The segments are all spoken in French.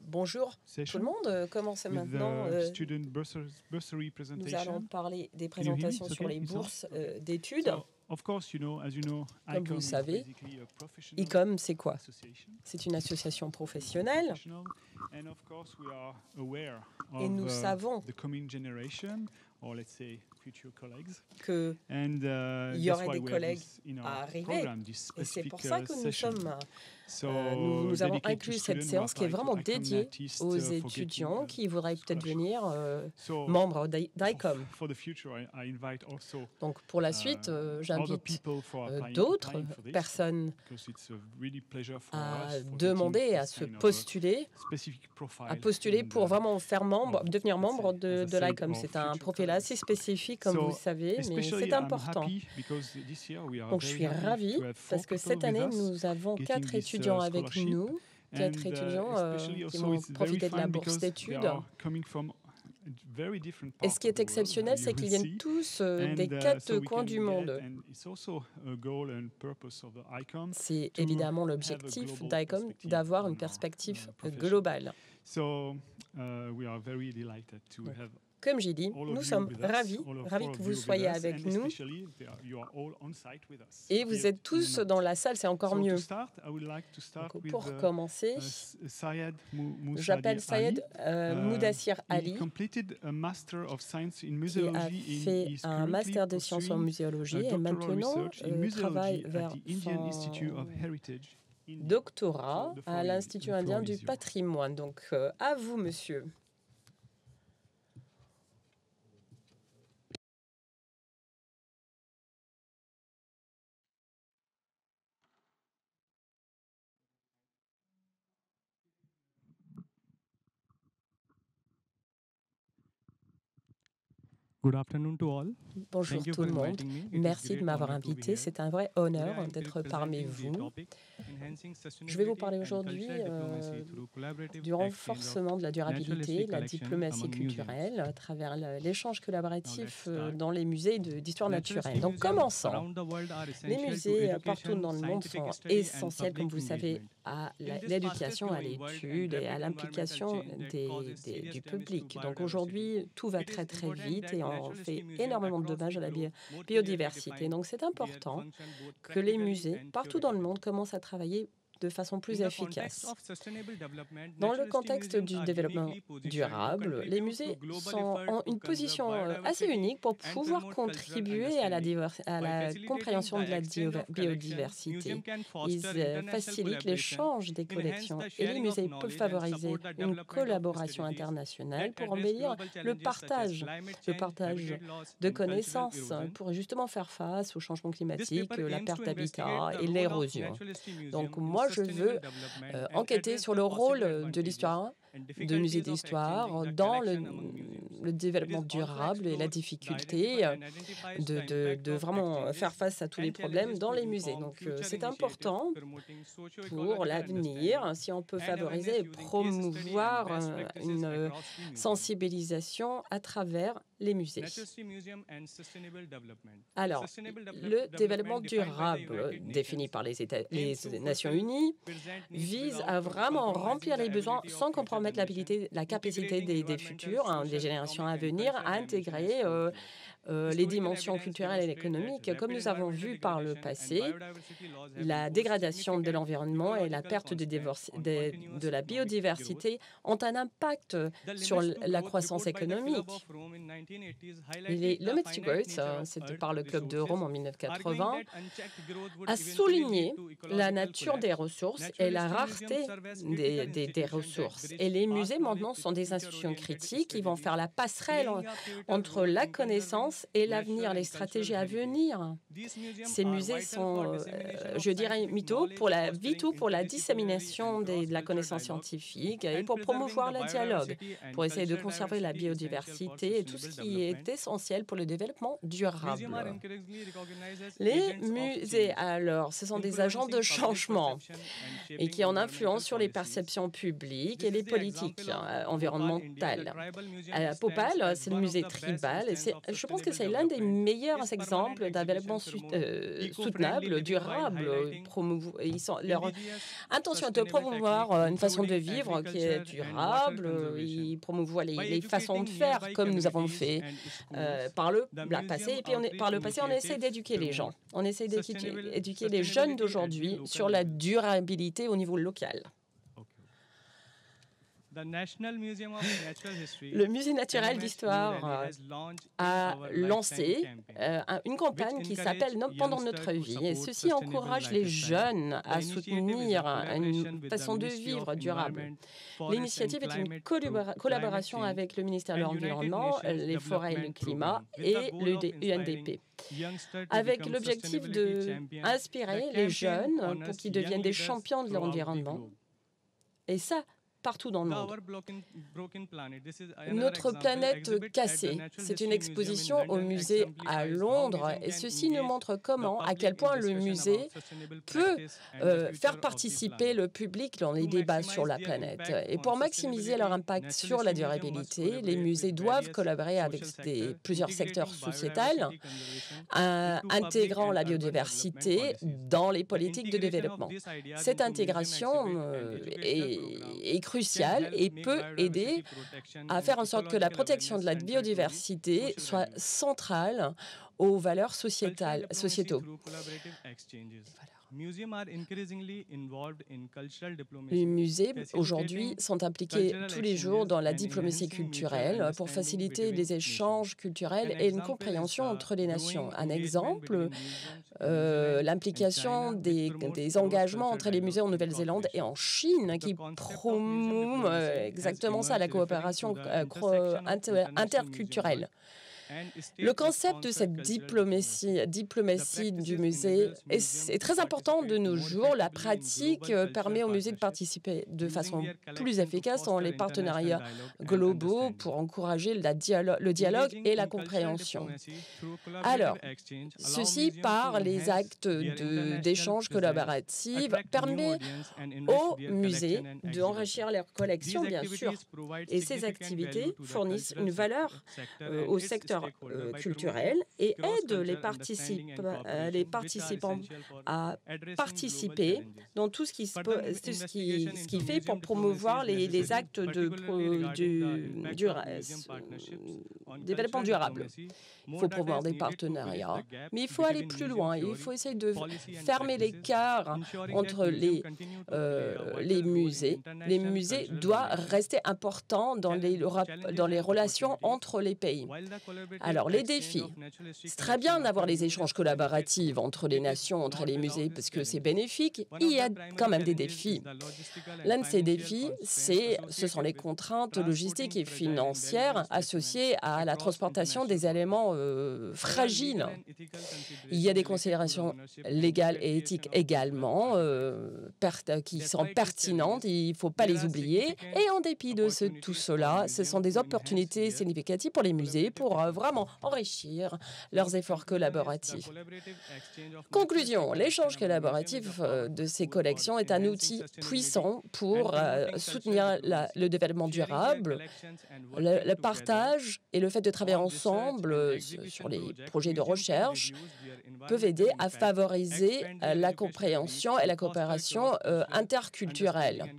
Bonjour tout le monde, commence maintenant. Nous allons parler des présentations sur les bourses d'études. Comme vous le savez, ICOM, c'est quoi? C'est une association professionnelle. Et nous savons qu'il y aurait des collègues à arriver. Et c'est pour ça que nous avons inclus cette séance qui est vraiment dédiée aux étudiants qui voudraient peut-être devenir membres d'ICOM. Donc pour la suite, j'invite d'autres personnes à demander, à se postuler, pour vraiment devenir membre de l'ICOM. C'est un profil assez spécifique, comme vous le savez, mais c'est important. Donc je suis ravie parce que cette année, nous avons 4 étudiants avec nous, 4 étudiants qui vont profiter de la bourse d'études. Et ce qui est exceptionnel, c'est qu'ils viennent tous des 4 coins du monde. C'est évidemment l'objectif d'ICOM d'avoir une perspective globale. Comme j'ai dit, nous sommes ravis que vous soyez avec nous. Et vous êtes tous dans la salle, c'est encore mieux. Donc, pour commencer, j'appelle Sayed Mudassir Ali, qui a fait un master de sciences en muséologie et maintenant travaille vers son doctorat à l'Institut indien du patrimoine. Donc, à vous, monsieur. Bonjour tout le monde. Merci de m'avoir invité. C'est un vrai honneur d'être parmi vous. Je vais vous parler aujourd'hui du renforcement de la durabilité, de la diplomatie culturelle à travers l'échange collaboratif dans les musées d'histoire naturelle. Donc commençons. Les musées partout dans le monde sont essentiels, comme vous savez, à l'éducation, à l'étude et à l'implication du public. Donc aujourd'hui, tout va très très vite et on fait énormément de dommages à la biodiversité. Donc c'est important que les musées partout dans le monde commencent à travailler de façon plus efficace. Dans le contexte du développement durable, les musées ont une position assez unique pour pouvoir contribuer à la compréhension de la biodiversité. Ils facilitent l'échange des collections et les musées peuvent favoriser une collaboration internationale pour embellir le partage de connaissances pour justement faire face au changement climatique, la perte d'habitat et l'érosion. Donc moi, je veux enquêter sur le rôle de l'histoire, de musées d'histoire, dans le développement durable et la difficulté de vraiment faire face à tous les problèmes dans les musées. Donc c'est important pour l'avenir, si on peut favoriser et promouvoir une sensibilisation à travers les musées. Alors, le développement durable, défini par les Nations Unies, vise à vraiment remplir les besoins sans compromettre la capacité des futurs, des générations à venir, à intégrer les dimensions culturelles et économiques. Comme nous avons vu par le passé, la dégradation de l'environnement et la perte de la biodiversité ont un impact sur la croissance économique. Le Metzger Growth, c'était par le Club de Rome en 1980, a souligné la nature des ressources et la rareté des ressources. Et les musées, maintenant, sont des institutions critiques qui vont faire la passerelle entre la connaissance et l'avenir, les stratégies à venir. Ces musées sont, je dirais, vitaux pour la dissémination de la connaissance scientifique et pour promouvoir le dialogue, pour essayer de conserver la biodiversité et tout ce qui est essentiel pour le développement durable. Les musées, alors, ce sont des agents de changement et qui ont influence sur les perceptions publiques et les politiques environnementales. À Bhopal, c'est le musée tribal et je pense pense que c'est l'un des meilleurs exemples d'un développement soutenable, durable. Leur intention est de promouvoir une façon de vivre qui est durable. Ils promouvoient les façons de faire comme nous avons fait par le passé. Et puis par le passé, on essaie d'éduquer les gens. On essaie d'éduquer les jeunes d'aujourd'hui sur la durabilité au niveau local. Le Musée naturel d'histoire a lancé une campagne qui s'appelle « Pendant notre vie ». Et ceci encourage les jeunes à soutenir une façon de vivre durable. L'initiative est une collaboration avec le ministère de l'Environnement, les forêts et le climat et le UNDP, avec l'objectif d'inspirer les jeunes pour qu'ils deviennent des champions de l'environnement. Et ça, partout dans le monde. Notre planète cassée, c'est une exposition au musée à Londres et ceci nous montre à quel point le musée peut faire participer le public dans les débats sur la planète. Et pour maximiser leur impact sur la durabilité, les musées doivent collaborer avec plusieurs secteurs sociétals, intégrant la biodiversité dans les politiques de développement. Cette intégration est crucial et peut aider à faire en sorte que la protection de la biodiversité soit centrale aux valeurs sociétaux. Les musées, aujourd'hui, sont impliqués tous les jours dans la diplomatie culturelle pour faciliter les échanges culturels et une compréhension entre les nations. Un exemple, l'implication des engagements entre les musées en Nouvelle-Zélande et en Chine qui promeut exactement ça, la coopération interculturelle. Le concept de cette diplomatie du musée est très important de nos jours. La pratique permet aux musées de participer de façon plus efficace dans les partenariats globaux pour encourager le dialogue et la compréhension. Alors, ceci par les actes d'échange collaboratifs permet aux musées d'enrichir leurs collections, bien sûr. Et ces activités fournissent une valeur au secteur culturel et aident les participants à participer dans tout ce qui fait pour promouvoir les actes de développement durable. Il faut promouvoir des partenariats, mais il faut aller plus loin. Il faut essayer de fermer l'écart entre les musées. Les musées doivent rester importants dans les relations entre les pays. Alors, les défis. C'est très bien d'avoir les échanges collaboratifs entre les nations, entre les musées, parce que c'est bénéfique. Il y a quand même des défis. L'un de ces défis, ce sont les contraintes logistiques et financières associées à la transportation des éléments fragiles. Il y a des considérations légales et éthiques également qui sont pertinentes. Il ne faut pas les oublier. Et en dépit de tout cela, ce sont des opportunités significatives pour les musées pour vraiment enrichir leurs efforts collaboratifs. Conclusion, l'échange collaboratif de ces collections est un outil puissant pour soutenir le développement durable, le partage et le fait de travailler ensemble sur les projets de recherche peuvent aider à favoriser la compréhension et la coopération interculturelle.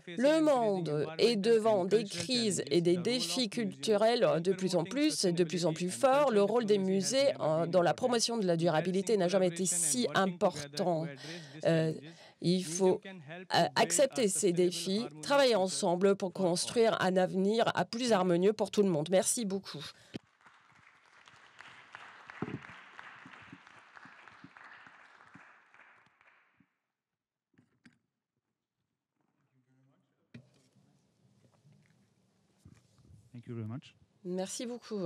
Le monde est devant des crises et des défis culturels de plus en plus forts. Le rôle des musées dans la promotion de la durabilité n'a jamais été si important. Il faut accepter ces défis, travailler ensemble pour construire un avenir plus harmonieux pour tout le monde. Merci beaucoup. Merci beaucoup.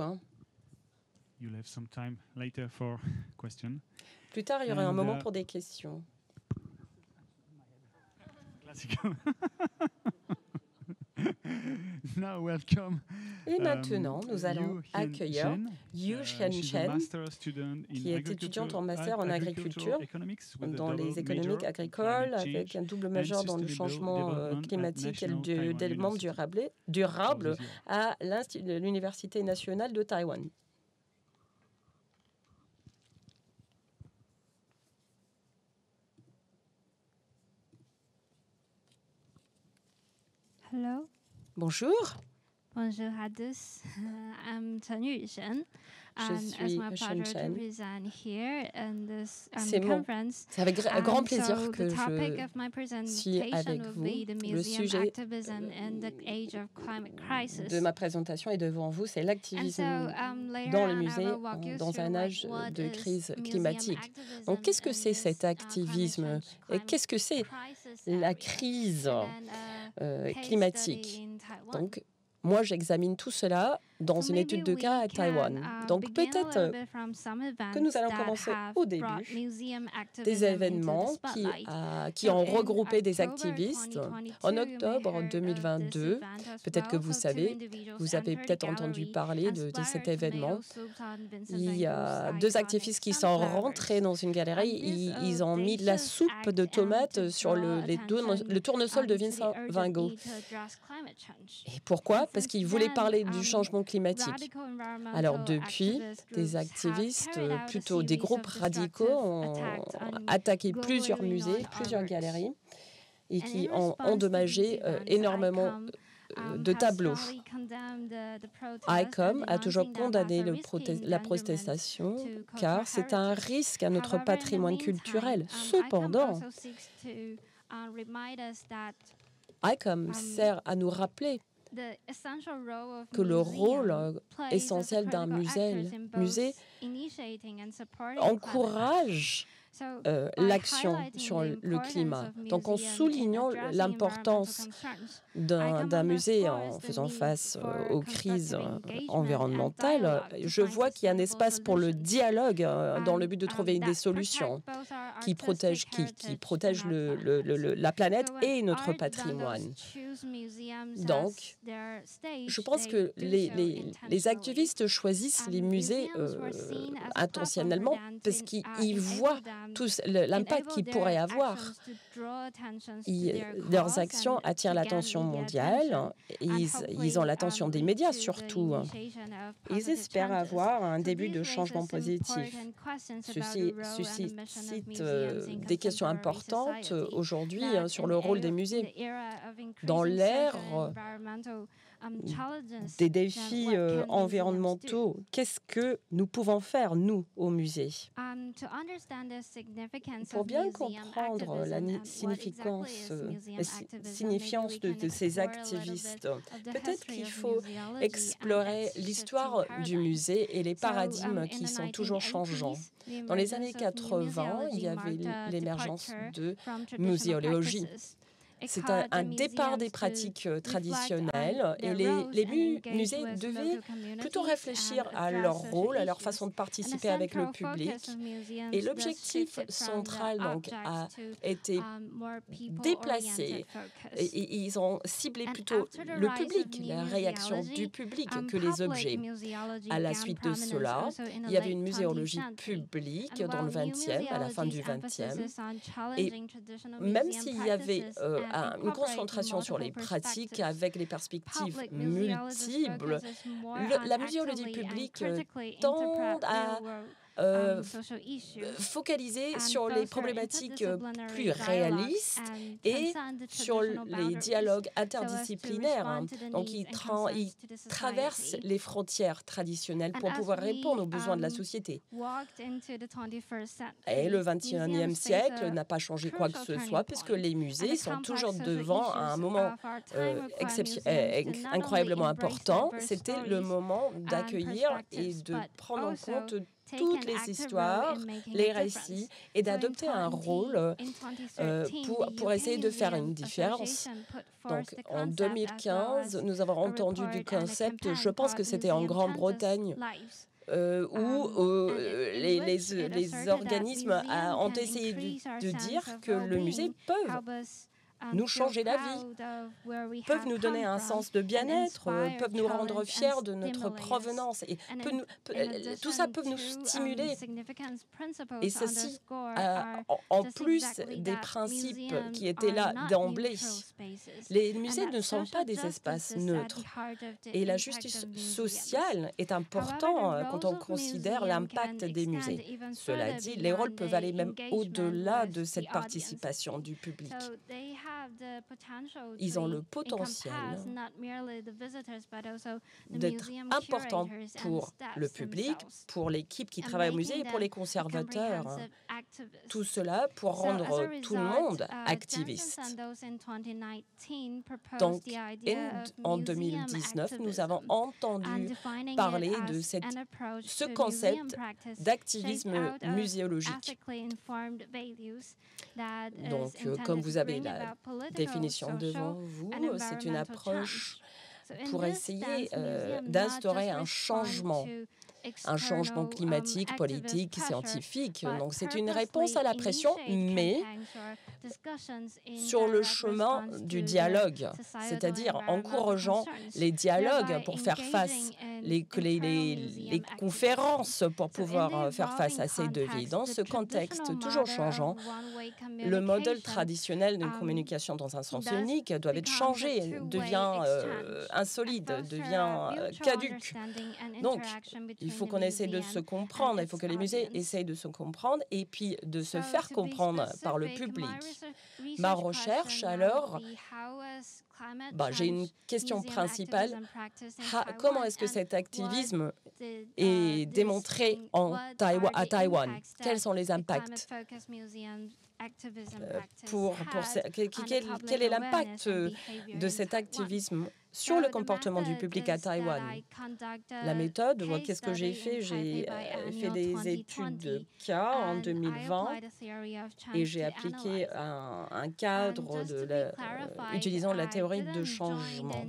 Plus tard, il y aura un moment pour des questions. Et maintenant, nous allons accueillir Yu Chen, qui est étudiante en master en agriculture, dans les économiques agricoles, avec un double majeur dans le changement climatique et le développement durable à l'Université nationale de Taïwan. Hello. Bonjour. Bonjour à tous. I'm Chen Yushen. Je suis Chen Chen. C'est avec grand plaisir que je suis avec vous. Le sujet de ma présentation est devant vous, c'est l'activisme dans le musée dans un âge de crise climatique. Donc, qu'est-ce que c'est cet activisme et qu'est-ce que c'est la crise climatique? Donc, moi, j'examine tout cela dans une étude de cas à Taïwan. Donc peut-être que nous allons commencer au début des événements qui ont regroupé des activistes. En octobre 2022, peut-être que vous savez, vous avez peut-être entendu parler de cet événement. Il y a deux activistes qui sont rentrés dans une galerie, ils ont mis de la soupe de tomates sur le tournesol de Vincent Van Gogh. Et pourquoi? Parce qu'ils voulaient parler du changement climatique. Alors depuis, des activistes, plutôt des groupes radicaux, ont attaqué plusieurs musées, plusieurs galeries et qui ont endommagé énormément de tableaux. ICOM a toujours condamné la protestation car c'est un risque à notre patrimoine culturel. Cependant, ICOM sert à nous rappeler que le rôle essentiel d'un musée encourage l'action sur le climat. Donc, en soulignant l'importance d'un musée en faisant face aux crises environnementales, je vois qu'il y a un espace pour le dialogue dans le but de trouver des solutions qui protègent la planète et notre patrimoine. Donc, je pense que les activistes choisissent les musées intentionnellement parce qu'ils voient tous l'impact qu'ils pourraient avoir. Leurs actions attirent l'attention mondiale. Ils ont l'attention des médias surtout. Ils espèrent avoir un début de changement positif. Ceci suscite des questions importantes aujourd'hui sur le rôle des musées. Dans l'ère des défis environnementaux, qu'est-ce que nous pouvons faire, nous, au musée? Pour bien comprendre la signifiance de ces activistes, peut-être qu'il faut explorer l'histoire du musée et les paradigmes qui sont toujours changeants. Dans les années 80, il y avait l'émergence de muséologie. C'est un départ des pratiques traditionnelles et les musées devaient plutôt réfléchir à leur rôle, à leur façon de participer avec le public. Et l'objectif central donc, a été déplacé. Et ils ont ciblé plutôt le public, la réaction du public que les objets. À la suite de cela, il y avait une muséologie publique dans le 20e, à la fin du 20e. Et même s'il y avait une concentration sur les pratiques avec les perspectives multiples, la muséologie publique tend à focaliser sur les problématiques plus réalistes et sur les dialogues interdisciplinaires. Donc, ils traversent les frontières traditionnelles pour pouvoir répondre aux besoins de la société. Et le 21e siècle n'a pas changé quoi que ce soit, puisque les musées sont toujours devant un moment incroyablement important. C'était le moment d'accueillir et de prendre en compte toutes les histoires, les récits, et d'adopter un rôle pour essayer de faire une différence. Donc, en 2015, nous avons entendu du concept, je pense que c'était en Grande-Bretagne, où les organismes ont essayé de dire que le musée peut nous changer la vie, peuvent nous donner un sens de bien-être, peuvent nous rendre fiers de notre provenance. Et tout ça peut nous stimuler. Et ceci, en plus des principes qui étaient là d'emblée. Les musées ne sont pas des espaces neutres. Et la justice sociale est importante quand on considère l'impact des musées. Cela dit, les rôles peuvent aller même au-delà de cette participation du public. Ils ont le potentiel d'être importants pour le public, pour l'équipe qui travaille au musée et pour les conservateurs. Tout cela pour rendre tout le monde activiste. Donc, en 2019, nous avons entendu parler de ce concept d'activisme muséologique. Donc, comme vous avez la définition devant vous, c'est une approche pour essayer d'instaurer un changement climatique, politique, scientifique. Donc, c'est une réponse à la pression, mais sur le chemin du dialogue, c'est-à-dire encourageant les dialogues pour faire face, les conférences pour pouvoir faire face à ces défis. Dans ce contexte toujours changeant, le modèle traditionnel d'une communication dans un sens unique doit être changé, devient insolide, devient caduque. Donc, il faut qu'on essaie de se comprendre, il faut que les musées essayent de se comprendre et puis de se faire comprendre par le public. Ma recherche, alors, j'ai une question principale. Comment est-ce que cet activisme est démontré à Taïwan? Quels sont les impacts? Quel est l'impact de cet activisme sur le comportement du public à Taïwan? La méthode, qu'est-ce que j'ai fait? J'ai fait des études de cas en 2020 et j'ai appliqué un cadre utilisant la théorie de changement.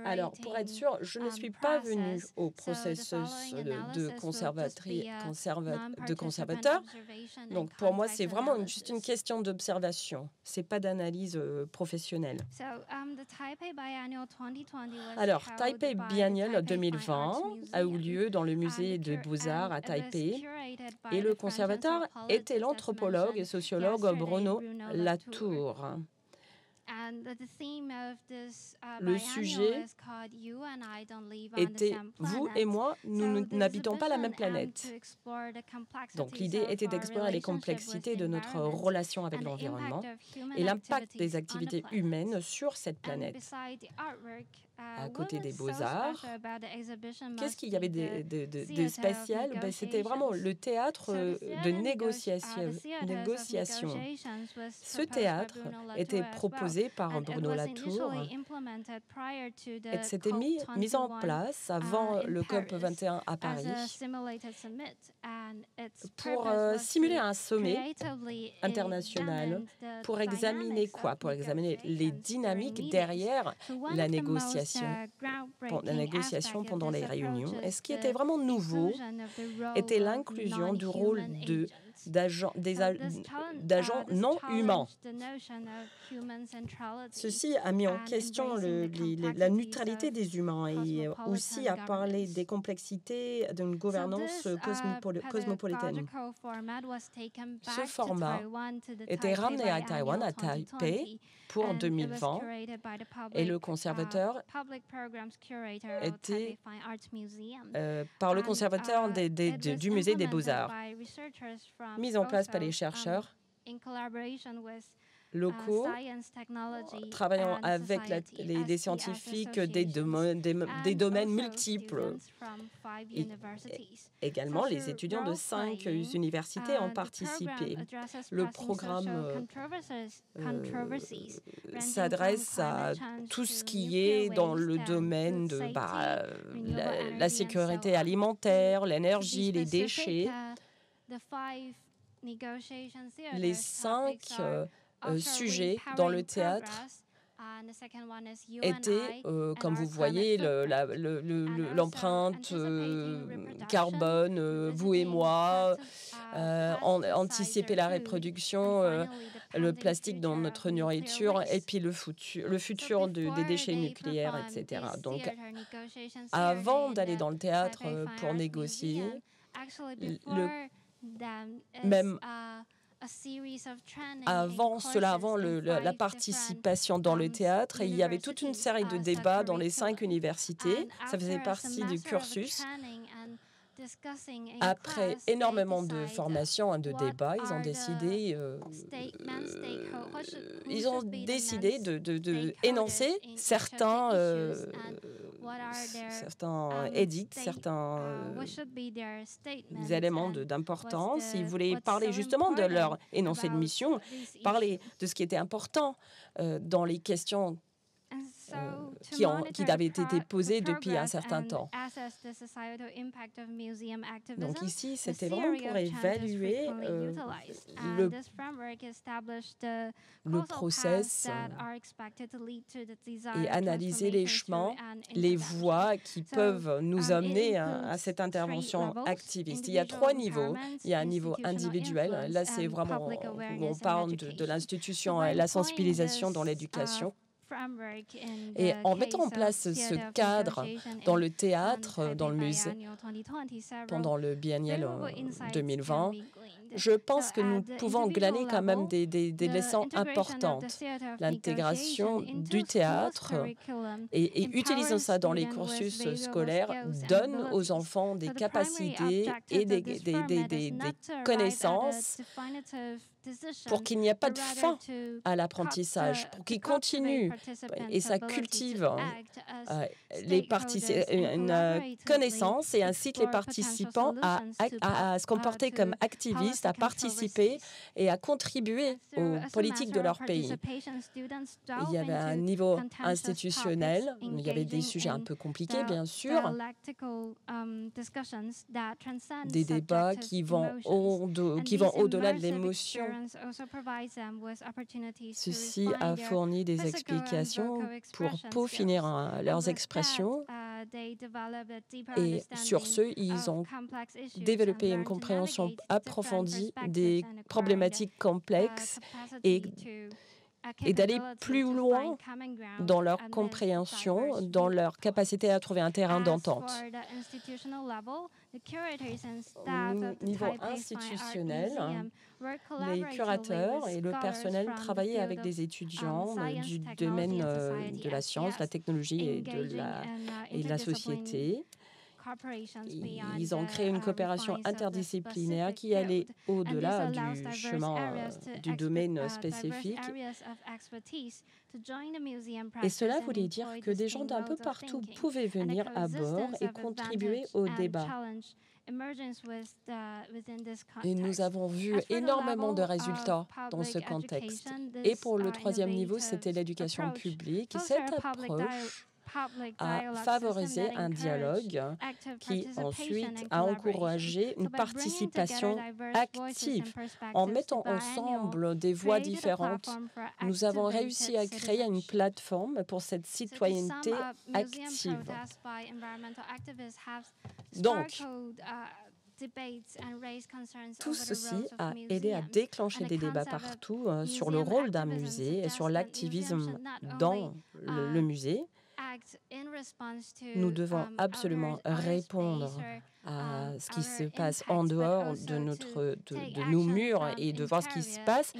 Alors, pour être sûr, je ne suis pas venue au processus de conservateur. Donc, pour moi, c'est vraiment juste une question d'observation. Ce n'est pas d'analyse professionnelle. Alors, Taipei Biennial 2020 a eu lieu dans le musée des Beaux-Arts à Taipei et le conservateur était l'anthropologue et sociologue Bruno Latour. Le sujet était « Vous et moi, nous n'habitons pas la même planète ». Donc l'idée était d'explorer les complexités de notre relation avec l'environnement et l'impact des activités humaines sur cette planète. À côté des Beaux-Arts, qu'est-ce qu'il y avait de spécial? C'était vraiment le théâtre de négociation. Ce théâtre était proposé par Bruno Latour et s'était mis en place avant le COP21 à Paris pour simuler un sommet international pour examiner quoi? Pour examiner les dynamiques derrière la négociation pendant les réunions. Et ce qui était vraiment nouveau était l'inclusion du rôle d'agents non humains. Ceci a mis en question la neutralité des humains et aussi a parlé des complexités d'une gouvernance cosmopolitaine. Ce format était ramené à Taïwan, à Taipei, pour 2020 et le conservateur était par le conservateur du musée des Beaux-Arts, mis en place par les chercheurs locaux, travaillant avec les scientifiques des domaines multiples. Et également, les étudiants de 5 universités ont participé. Le programme s'adresse à tout ce qui est dans le domaine de la sécurité alimentaire, l'énergie, les déchets. Les 5 sujets dans le théâtre était, comme vous voyez, l'empreinte carbone, vous et moi, anticiper la reproduction, le plastique dans notre nourriture, et puis le futur des déchets nucléaires, etc. Donc, avant d'aller dans le théâtre pour négocier, même avant cela, avant la participation dans le théâtre, il y avait toute une série de débats dans les 5 universités. Ça faisait partie du cursus. Après énormément de formations et de débats, ils ont décidé de énoncer certains édits, certains éléments d'importance. Ils voulaient parler justement de leur énoncé de mission, parler de ce qui était important dans les questions qui avaient été posées depuis un certain temps. Donc ici, c'était vraiment pour évaluer le process et analyser les chemins, les voies qui peuvent nous amener à cette intervention activiste. Il y a 3 niveaux. Il y a un niveau individuel. Là, c'est vraiment où on parle de l'institution et la sensibilisation dans l'éducation. Et en mettant en place ce cadre dans le théâtre, dans le musée, pendant le biennial 2020, je pense que nous pouvons glaner quand même des leçons importantes. L'intégration du théâtre et utilisant ça dans les cursus scolaires donne aux enfants des capacités et des connaissances pour qu'il n'y ait pas de fin à l'apprentissage, pour qu'il continue et ça cultive une connaissance et incite les participants à se comporter comme activistes, à participer et à contribuer aux politiques de leur pays. Il y avait un niveau institutionnel, il y avait des sujets un peu compliqués, bien sûr, des débats qui vont au-delà de l'émotion. Ceci a fourni des explications pour peaufiner leurs expressions et sur ce, ils ont développé une compréhension approfondie des problématiques complexes et d'aller plus loin dans leur compréhension, dans leur capacité à trouver un terrain d'entente. Au niveau institutionnel, les curateurs et le personnel travaillaient avec des étudiants du domaine de la science, la technologie et de la société. Ils ont créé une coopération interdisciplinaire qui allait au-delà du chemin du domaine spécifique. Et cela voulait dire que des gens d'un peu partout pouvaient venir à bord et contribuer au débat. Et nous avons vu énormément de résultats dans ce contexte. Et pour le 3e niveau, c'était l'éducation publique. Cette approche a favorisé un dialogue qui ensuite a encouragé une participation active. En mettant ensemble des voix différentes, nous avons réussi à créer une plateforme pour cette citoyenneté active. Donc, tout ceci a aidé à déclencher des débats partout sur le rôle d'un musée et sur l'activisme dans le musée. Nous devons absolument répondre à ce qui se passe en dehors de nos murs et de voir ce qui se passe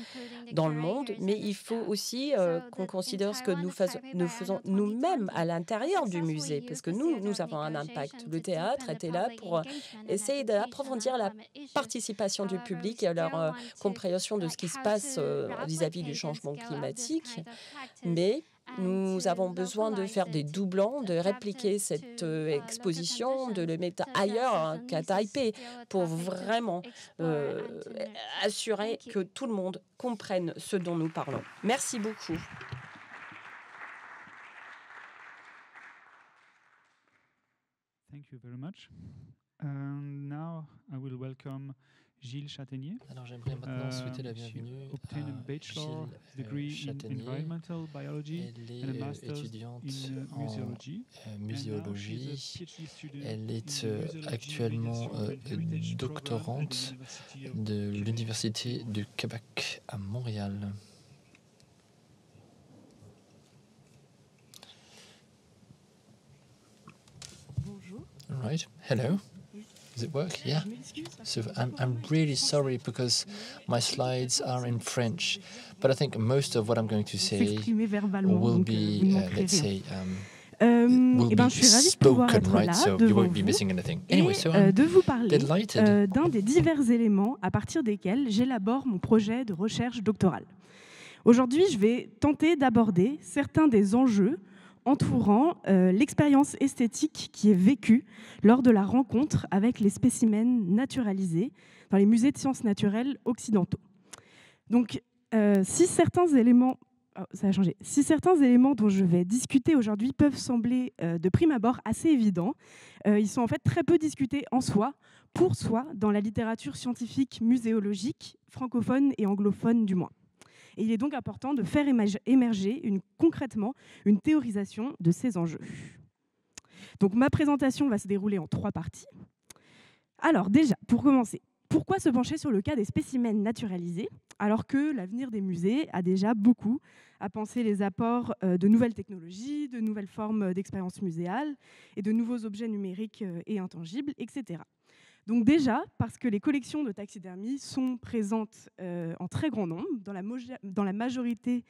dans le monde, mais il faut aussi qu'on considère ce que nous faisons nous-mêmes à l'intérieur du musée, parce que nous avons un impact. Le théâtre était là pour essayer d'approfondir la participation du public et leur compréhension de ce qui se passe vis-à-vis du changement climatique, mais nous avons besoin de faire des doublons, de répliquer cette exposition, de le mettre ailleurs qu'à Taipei pour vraiment assurer que tout le monde comprenne ce dont nous parlons. Merci beaucoup. Thank you very much. Now I will welcome Gilles Châtaignier. Alors j'aimerais maintenant souhaiter la bienvenue à Gilles Châtaignier. Elle est étudiante en muséologie. Elle est actuellement doctorante de l'Université du Québec à Montréal. Bonjour. All right. Hello. Does it work? Yeah. So I'm really sorry because my slides are in French, but I think most of what I'm going to say will be, let's say, will be spoken, right? So you won't be missing anything. Anyway, so I'm de vous parler delighted. d'un des divers éléments à partir desquels j'élabore mon projet de recherche doctorale. Aujourd'hui, je vais tenter d'aborder certains des enjeux entourant l'expérience esthétique qui est vécue lors de la rencontre avec les spécimens naturalisés dans les musées de sciences naturelles occidentaux. Donc, si certains éléments dont je vais discuter aujourd'hui peuvent sembler de prime abord assez évidents, ils sont en fait très peu discutés en soi, pour soi, dans la littérature scientifique muséologique, francophone et anglophone du moins. Et il est donc important de faire émerger concrètement une théorisation de ces enjeux. Donc ma présentation va se dérouler en 3 parties. Alors déjà, pour commencer, pourquoi se pencher sur le cas des spécimens naturalisés alors que l'avenir des musées a déjà beaucoup à penser les apports de nouvelles technologies, de nouvelles formes d'expérience muséale et de nouveaux objets numériques et intangibles, etc. Donc déjà, parce que les collections de taxidermie sont présentes en très grand nombre dans la majorité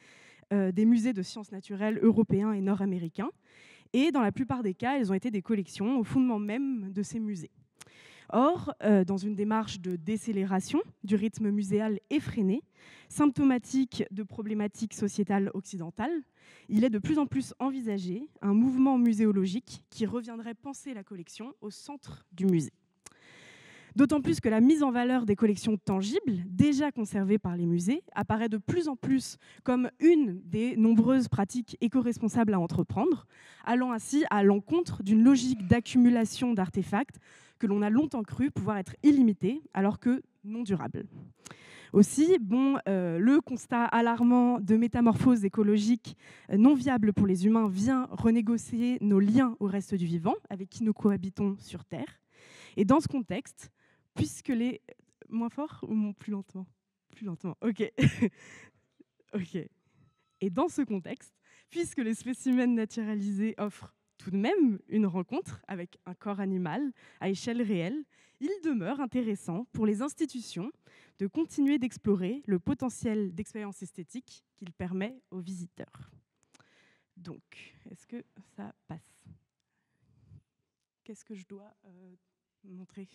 des musées de sciences naturelles européens et nord-américains, et dans la plupart des cas, elles ont été des collections au fondement même de ces musées. Or, dans une démarche de décélération du rythme muséal effréné, symptomatique de problématiques sociétales occidentales, il est de plus en plus envisagé un mouvement muséologique qui reviendrait penser la collection au centre du musée. D'autant plus que la mise en valeur des collections tangibles, déjà conservées par les musées, apparaît de plus en plus comme une des nombreuses pratiques éco-responsables à entreprendre, allant ainsi à l'encontre d'une logique d'accumulation d'artefacts que l'on a longtemps cru pouvoir être illimitée, alors que non durable. Aussi, le constat alarmant de métamorphose écologique non viable pour les humains vient renégocier nos liens au reste du vivant, avec qui nous cohabitons sur Terre. Et dans ce contexte, puisque les... Moins fort ou plus lentement? Plus lentement, ok. Ok. Et dans ce contexte, puisque les spécimens naturalisés offrent tout de même une rencontre avec un corps animal à échelle réelle, il demeure intéressant pour les institutions de continuer d'explorer le potentiel d'expérience esthétique qu'il permet aux visiteurs. Donc, est-ce que ça passe? Qu'est-ce que je dois montrer?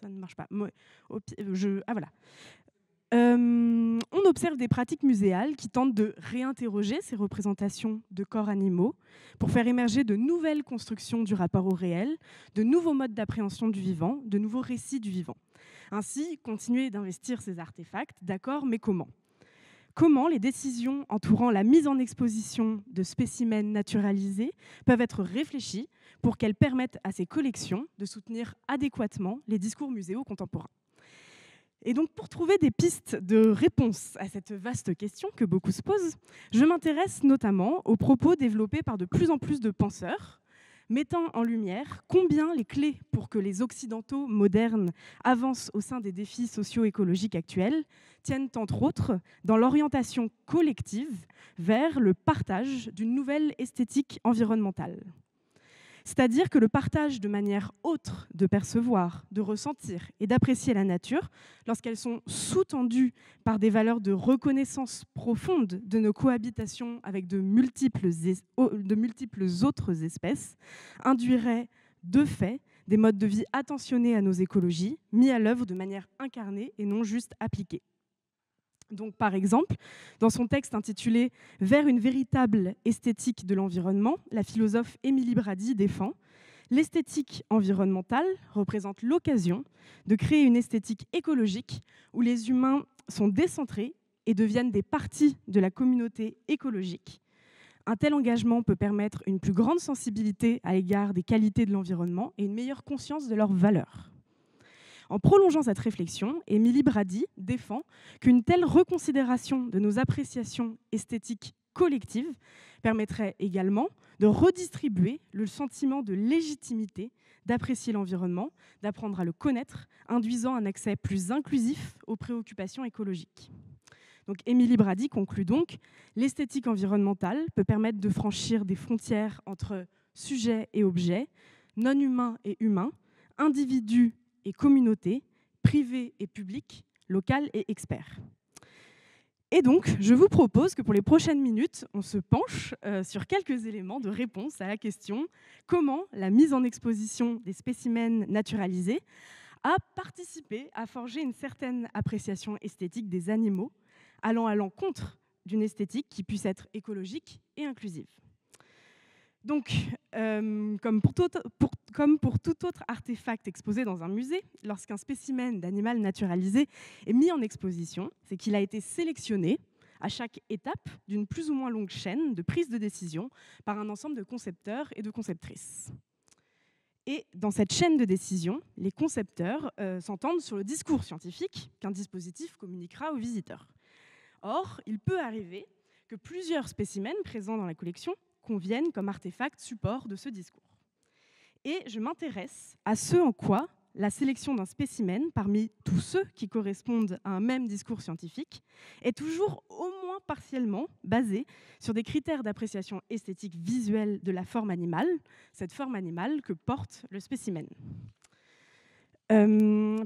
Ça ne marche pas. Voilà. On observe des pratiques muséales qui tentent de réinterroger ces représentations de corps animaux pour faire émerger de nouvelles constructions du rapport au réel, de nouveaux modes d'appréhension du vivant, de nouveaux récits du vivant. Ainsi, continuer d'investir ces artefacts, d'accord, mais comment ? Comment les décisions entourant la mise en exposition de spécimens naturalisés peuvent être réfléchies pour qu'elles permettent à ces collections de soutenir adéquatement les discours muséaux contemporains. Et donc, pour trouver des pistes de réponse à cette vaste question que beaucoup se posent, je m'intéresse notamment aux propos développés par de plus en plus de penseurs, mettant en lumière combien les clés pour que les Occidentaux modernes avancent au sein des défis socio-écologiques actuels tiennent entre autres dans l'orientation collective vers le partage d'une nouvelle esthétique environnementale. C'est-à-dire que le partage de manière autre de percevoir, de ressentir et d'apprécier la nature, lorsqu'elles sont sous-tendues par des valeurs de reconnaissance profonde de nos cohabitations avec de multiples autres espèces, induirait de fait des modes de vie attentionnés à nos écologies, mis à l'œuvre de manière incarnée et non juste appliquée. Donc, par exemple, dans son texte intitulé « Vers une véritable esthétique de l'environnement », la philosophe Émilie Brady défend « L'esthétique environnementale représente l'occasion de créer une esthétique écologique où les humains sont décentrés et deviennent des parties de la communauté écologique, Un tel engagement peut permettre une plus grande sensibilité à l'égard des qualités de l'environnement et une meilleure conscience de leurs valeurs. En prolongeant cette réflexion, Émilie Brady défend qu'une telle reconsidération de nos appréciations esthétiques collectives permettrait également de redistribuer le sentiment de légitimité d'apprécier l'environnement, d'apprendre à le connaître, induisant un accès plus inclusif aux préoccupations écologiques. Donc, Émilie Brady conclut donc « L'esthétique environnementale peut permettre de franchir des frontières entre sujet et objet, non-humain et humain, individus et communautés, privé et public, local et expert ». Et donc, je vous propose que pour les prochaines minutes, on se penche sur quelques éléments de réponse à la question « Comment la mise en exposition des spécimens naturalisés a participé à forger une certaine appréciation esthétique des animaux, allant à l'encontre d'une esthétique qui puisse être écologique et inclusive ». Donc, comme pour tout autre artefact exposé dans un musée, lorsqu'un spécimen d'animal naturalisé est mis en exposition, c'est qu'il a été sélectionné à chaque étape d'une plus ou moins longue chaîne de prise de décision par un ensemble de concepteurs et de conceptrices. Et dans cette chaîne de décision, les concepteurs s'entendent sur le discours scientifique qu'un dispositif communiquera aux visiteurs. Or, il peut arriver que plusieurs spécimens présents dans la collection conviennent comme artefact support de ce discours. Et je m'intéresse à ce en quoi la sélection d'un spécimen, parmi tous ceux qui correspondent à un même discours scientifique, est toujours au moins partiellement basée sur des critères d'appréciation esthétique visuelle de la forme animale, cette forme animale que porte le spécimen.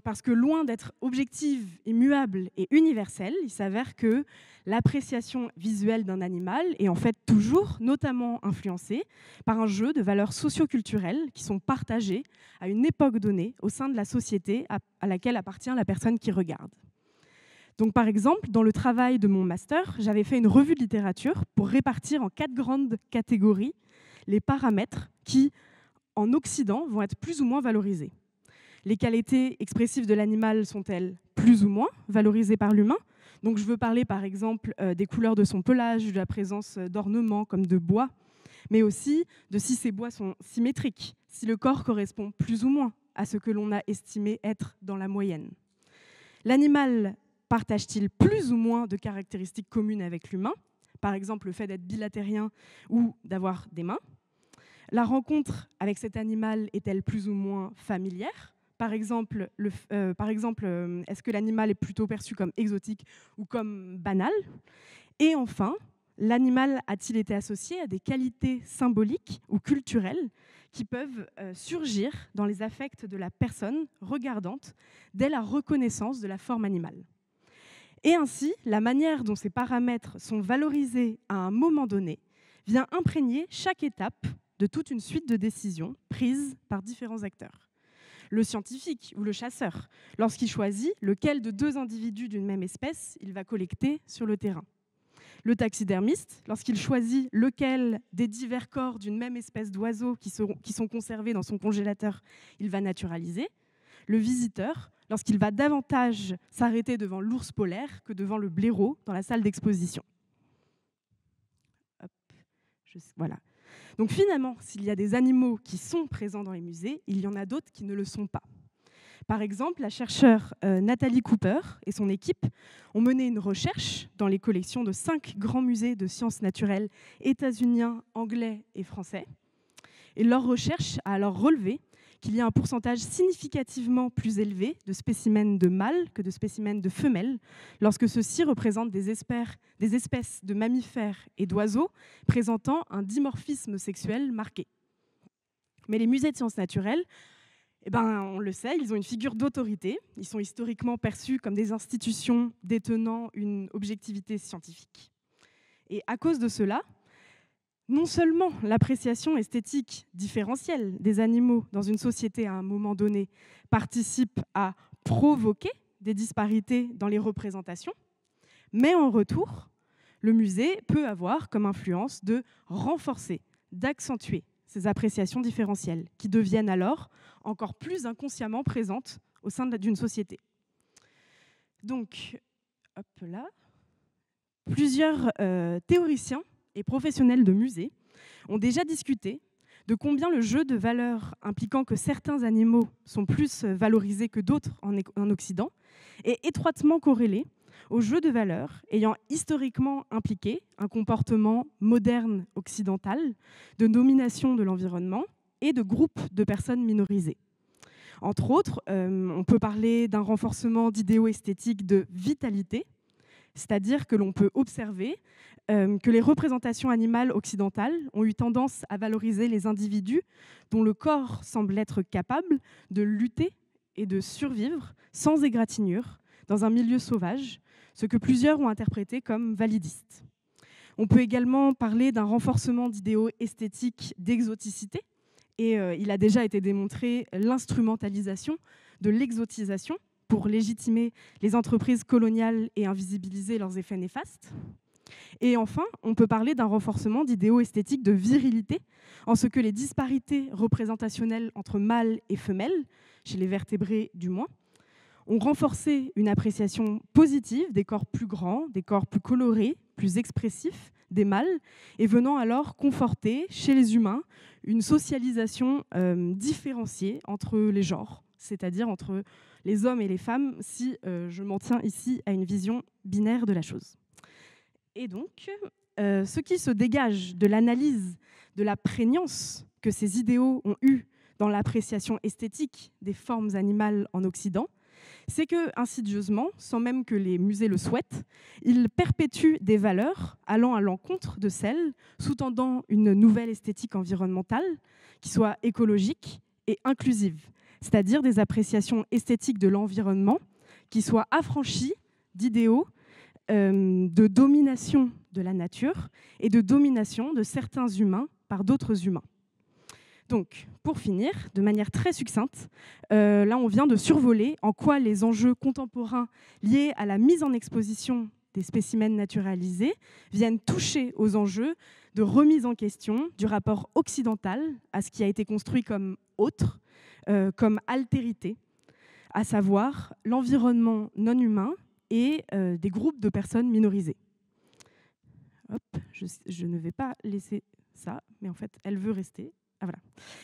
Parce que loin d'être objective, immuable et universelle, il s'avère que l'appréciation visuelle d'un animal est en fait toujours notamment influencée par un jeu de valeurs socioculturelles qui sont partagées à une époque donnée au sein de la société à laquelle appartient la personne qui regarde. Donc, par exemple, dans le travail de mon master, j'avais fait une revue de littérature pour répartir en 4 grandes catégories les paramètres qui, en Occident, vont être plus ou moins valorisés. Les qualités expressives de l'animal sont-elles plus ou moins valorisées par l'humain? Donc je veux parler par exemple des couleurs de son pelage, de la présence d'ornements comme de bois, mais aussi de si ces bois sont symétriques, si le corps correspond plus ou moins à ce que l'on a estimé être dans la moyenne. L'animal partage-t-il plus ou moins de caractéristiques communes avec l'humain? Par exemple le fait d'être bilatérien ou d'avoir des mains. La rencontre avec cet animal est-elle plus ou moins familière? Par exemple, est-ce que l'animal est plutôt perçu comme exotique ou comme banal? Et enfin, l'animal a-t-il été associé à des qualités symboliques ou culturelles qui peuvent surgir dans les affects de la personne regardante dès la reconnaissance de la forme animale? Et ainsi, la manière dont ces paramètres sont valorisés à un moment donné vient imprégner chaque étape de toute une suite de décisions prises par différents acteurs. Le scientifique ou le chasseur, lorsqu'il choisit lequel de 2 individus d'une même espèce il va collecter sur le terrain. Le taxidermiste, lorsqu'il choisit lequel des divers corps d'une même espèce d'oiseaux qui sont conservés dans son congélateur il va naturaliser. Le visiteur, lorsqu'il va davantage s'arrêter devant l'ours polaire que devant le blaireau dans la salle d'exposition. Voilà. Donc finalement, s'il y a des animaux qui sont présents dans les musées, il y en a d'autres qui ne le sont pas. Par exemple, la chercheure Nathalie Cooper et son équipe ont mené une recherche dans les collections de 5 grands musées de sciences naturelles états-uniens, anglais et français. Et leur recherche a alors relevé qu'il y a un pourcentage significativement plus élevé de spécimens de mâles que de spécimens de femelles, lorsque ceux-ci représentent des espèces de mammifères et d'oiseaux présentant un dimorphisme sexuel marqué. Mais les musées de sciences naturelles, on le sait, ils ont une figure d'autorité. Ils sont historiquement perçus comme des institutions détenant une objectivité scientifique. Et à cause de cela, non seulement l'appréciation esthétique différentielle des animaux dans une société à un moment donné participe à provoquer des disparités dans les représentations, mais en retour, le musée peut avoir comme influence de renforcer, d'accentuer ces appréciations différentielles qui deviennent alors encore plus inconsciemment présentes au sein d'une société. Donc, hop là, plusieurs théoriciens et professionnels de musées ont déjà discuté de combien le jeu de valeurs impliquant que certains animaux sont plus valorisés que d'autres en Occident est étroitement corrélé au jeu de valeurs ayant historiquement impliqué un comportement moderne occidental de domination de l'environnement et de groupes de personnes minorisées. Entre autres, on peut parler d'un renforcement d'idéaux esthétiques de vitalité, c'est-à-dire que l'on peut observer que les représentations animales occidentales ont eu tendance à valoriser les individus dont le corps semble être capable de lutter et de survivre sans égratignure dans un milieu sauvage, ce que plusieurs ont interprété comme validiste. On peut également parler d'un renforcement d'idéaux esthétiques d'exoticité, et il a déjà été démontré l'instrumentalisation de l'exotisation pour légitimer les entreprises coloniales et invisibiliser leurs effets néfastes. Et enfin, on peut parler d'un renforcement d'idéaux esthétiques de virilité, en ce que les disparités représentationnelles entre mâles et femelles, chez les vertébrés du moins, ont renforcé une appréciation positive des corps plus grands, des corps plus colorés, plus expressifs des mâles, et venant alors conforter chez les humains une socialisation différenciée entre les genres, c'est-à-dire entre les hommes et les femmes, si je m'en tiens ici à une vision binaire de la chose. Et donc, ce qui se dégage de l'analyse de la prégnance que ces idéaux ont eue dans l'appréciation esthétique des formes animales en Occident, c'est que, insidieusement, sans même que les musées le souhaitent, ils perpétuent des valeurs allant à l'encontre de celles sous-tendant une nouvelle esthétique environnementale qui soit écologique et inclusive, c'est-à-dire des appréciations esthétiques de l'environnement qui soient affranchies d'idéaux de domination de la nature et de domination de certains humains par d'autres humains. Donc, pour finir, de manière très succincte, là on vient de survoler en quoi les enjeux contemporains liés à la mise en exposition des spécimens naturalisés viennent toucher aux enjeux de remise en question du rapport occidental à ce qui a été construit comme autre, comme altérité, à savoir l'environnement non humain et des groupes de personnes minorisées. Hop, je ne vais pas laisser ça, mais en fait, elle veut rester. Ah, voilà.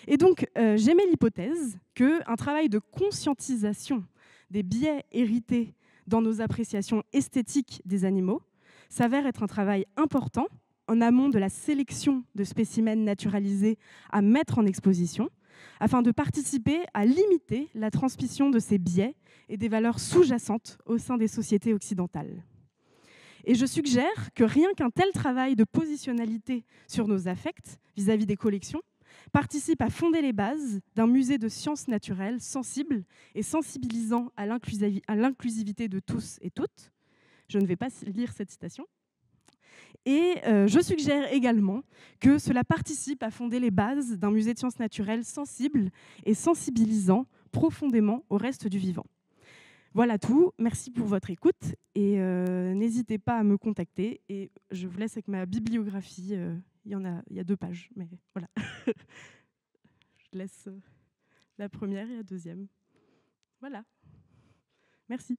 Et donc, j'émets l'hypothèse qu'un travail de conscientisation des biais hérités dans nos appréciations esthétiques des animaux s'avère être un travail important en amont de la sélection de spécimens naturalisés à mettre en exposition, afin de participer à limiter la transmission de ces biais et des valeurs sous-jacentes au sein des sociétés occidentales. Et je suggère que rien qu'un tel travail de positionnalité sur nos affects vis-à-vis des collections participe à fonder les bases d'un musée de sciences naturelles sensible et sensibilisant à l'inclusivité de tous et toutes. Je ne vais pas lire cette citation. Et je suggère également que cela participe à fonder les bases d'un musée de sciences naturelles sensible et sensibilisant profondément au reste du vivant. Voilà tout. Merci pour votre écoute et n'hésitez pas à me contacter. Et je vous laisse avec ma bibliographie. Il y a 2 pages, mais voilà. Je laisse la première et la deuxième. Voilà. Merci.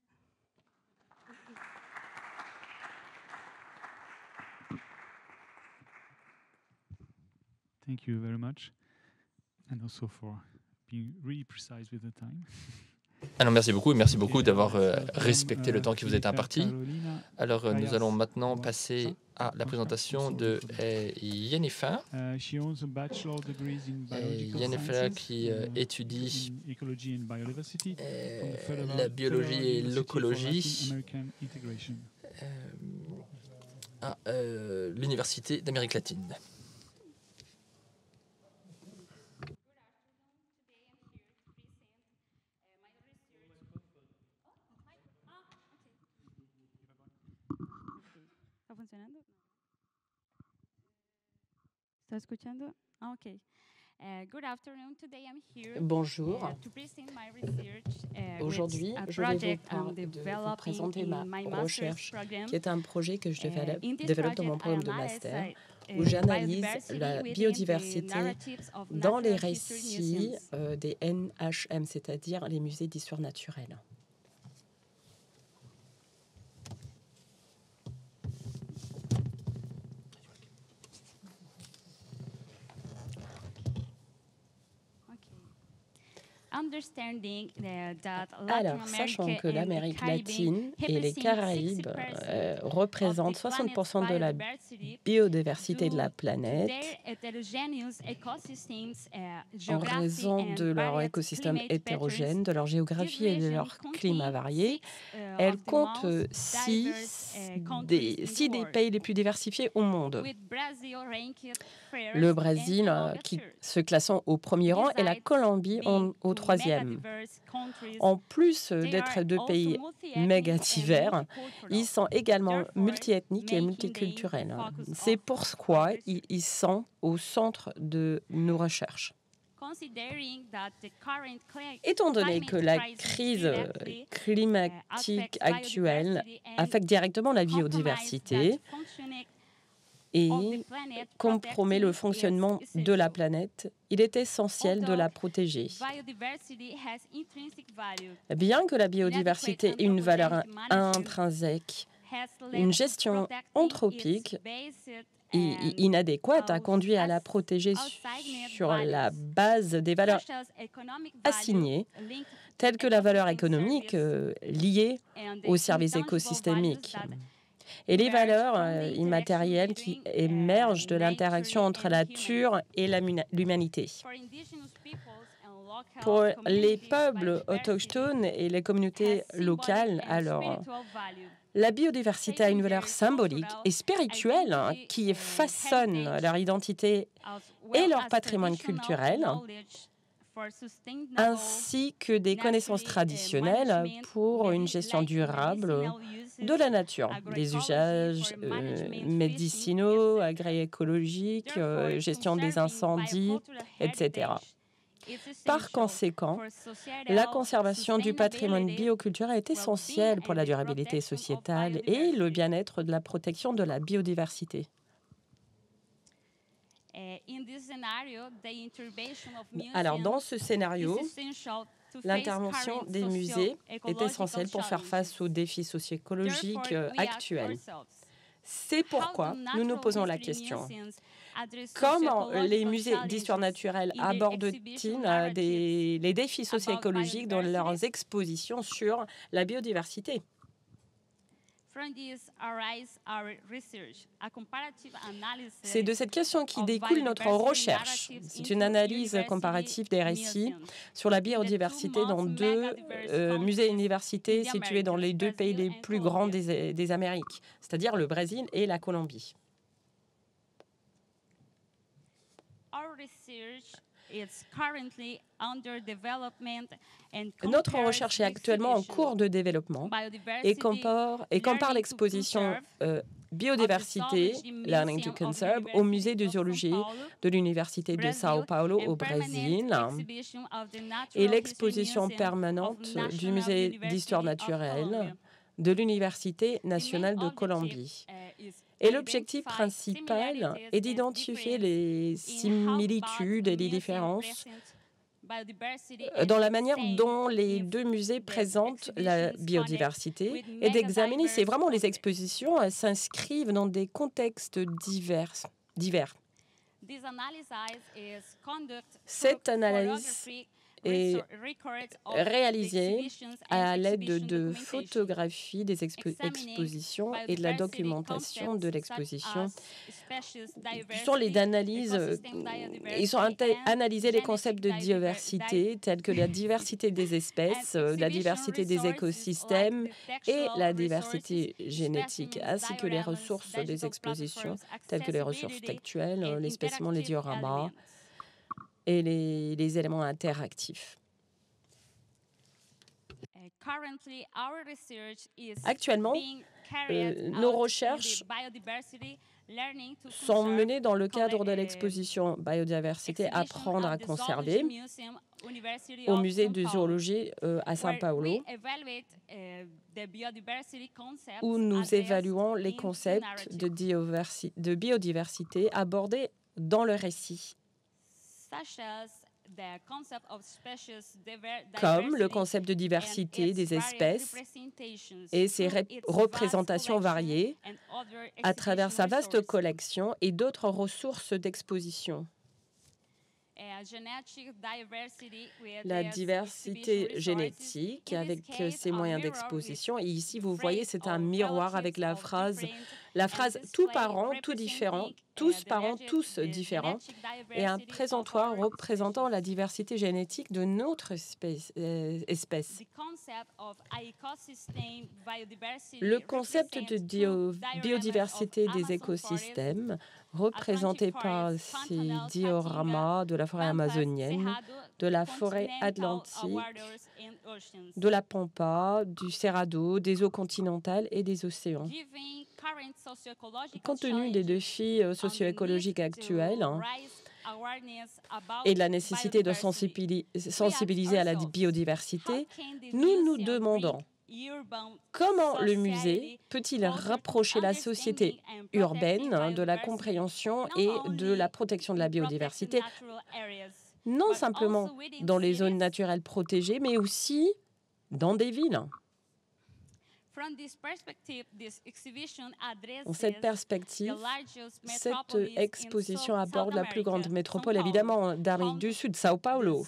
Thank you very much, and also for being really precise with the time. Alors merci beaucoup et merci beaucoup d'avoir respecté le temps qui vous est imparti. Alors nous allons maintenant passer à la présentation de Jennifer. Jennifer qui étudie la biologie et l'écologie à l'Université d'Amérique latine. ¿Está escuchando? Ah, ok. Good afternoon. Today I'm here Bonjour. To present my research. Aujourd'hui, je vais vous présenter ma recherche, qui est un projet que je développe dans mon programme de master, où j'analyse la biodiversité dans les récits des NHM, c'est-à-dire les musées d'histoire naturelle. Alors, sachant que l'Amérique latine et les Caraïbes représentent 60% de la biodiversité de la planète, en raison de leur écosystème hétérogène, de leur géographie et de leur climat varié, elle compte 6 des pays les plus diversifiés au monde. Le Brésil, qui se classant au premier rang, et la Colombie au troisième. En plus d'être deux pays méga divers, ils sont également multiethniques et multiculturels. C'est pourquoi ils sont au centre de nos recherches. Étant donné que la crise climatique actuelle affecte directement la biodiversité et compromet le fonctionnement de la planète, il est essentiel de la protéger. Bien que la biodiversité ait une valeur intrinsèque, une gestion anthropique inadéquate a conduit à la protéger sur la base des valeurs assignées, telles que la valeur économique liée aux services écosystémiques et les valeurs immatérielles qui émergent de l'interaction entre la nature et l'humanité. Pour les peuples autochtones et les communautés locales, alors, la biodiversité a une valeur symbolique et spirituelle qui façonne leur identité et leur patrimoine culturel, ainsi que des connaissances traditionnelles pour une gestion durable de la nature, des usages médicinaux, agroécologiques, gestion des incendies, etc. Par conséquent, la conservation du patrimoine bioculturel est essentielle pour la durabilité sociétale et le bien-être de la protection de la biodiversité. Alors, dans ce scénario, l'intervention des musées est essentielle pour faire face aux défis socio-écologiques actuels. C'est pourquoi nous nous posons la question. Comment les musées d'histoire naturelle abordent-ils les défis socio-écologiques dans leurs expositions sur la biodiversité? C'est de cette question qui découle notre recherche. C'est une analyse comparative des récits sur la biodiversité dans deux musées et universités situés dans les deux pays les plus grands des Amériques, c'est-à-dire le Brésil et la Colombie. Notre recherche est actuellement en cours de développement et compare l'exposition Biodiversité, Learning to Conserve, au musée de zoologie de l'Université de São Paulo au Brésil et l'exposition permanente du musée d'histoire naturelle de l'Université nationale de Colombie. Et l'objectif principal est d'identifier les similitudes et les différences dans la manière dont les deux musées présentent la biodiversité et d'examiner si vraiment les expositions s'inscrivent dans des contextes divers. Cette analyse est réalisée à l'aide de photographies des expositions et de la documentation de l'exposition. Sont les analyses, ils ont analysé les concepts de diversité tels que la diversité des espèces, la diversité des écosystèmes et la diversité génétique, ainsi que les ressources des expositions telles que les ressources textuelles, les spécimens, les dioramas et les éléments interactifs. Actuellement, nos recherches sont menées dans le cadre de l'exposition Biodiversité, apprendre à conserver au musée de zoologie à São Paulo, où nous évaluons les concepts de biodiversité abordés dans le récit, comme le concept de diversité des espèces et ses représentations variées à travers sa vaste collection et d'autres ressources d'exposition. la diversité génétique avec ses moyens d'exposition. Et ici, vous voyez, c'est un miroir avec la phrase tous parents, tout différents, tous parents, tous différents, et un présentoir représentant la diversité génétique de notre espèce. Le concept de biodiversité des écosystèmes, représenté par ces dioramas de la forêt amazonienne, de la forêt atlantique, de la pampa, du cerrado, des eaux continentales et des océans. Compte tenu des défis socio-écologiques actuels et de la nécessité de sensibiliser à la biodiversité, nous nous demandons comment le musée peut-il rapprocher la société urbaine de la compréhension et de la protection de la biodiversité, non simplement dans les zones naturelles protégées, mais aussi dans des villes. Dans cette perspective, cette exposition aborde la plus grande métropole, évidemment, d'Amérique du Sud, São Paulo,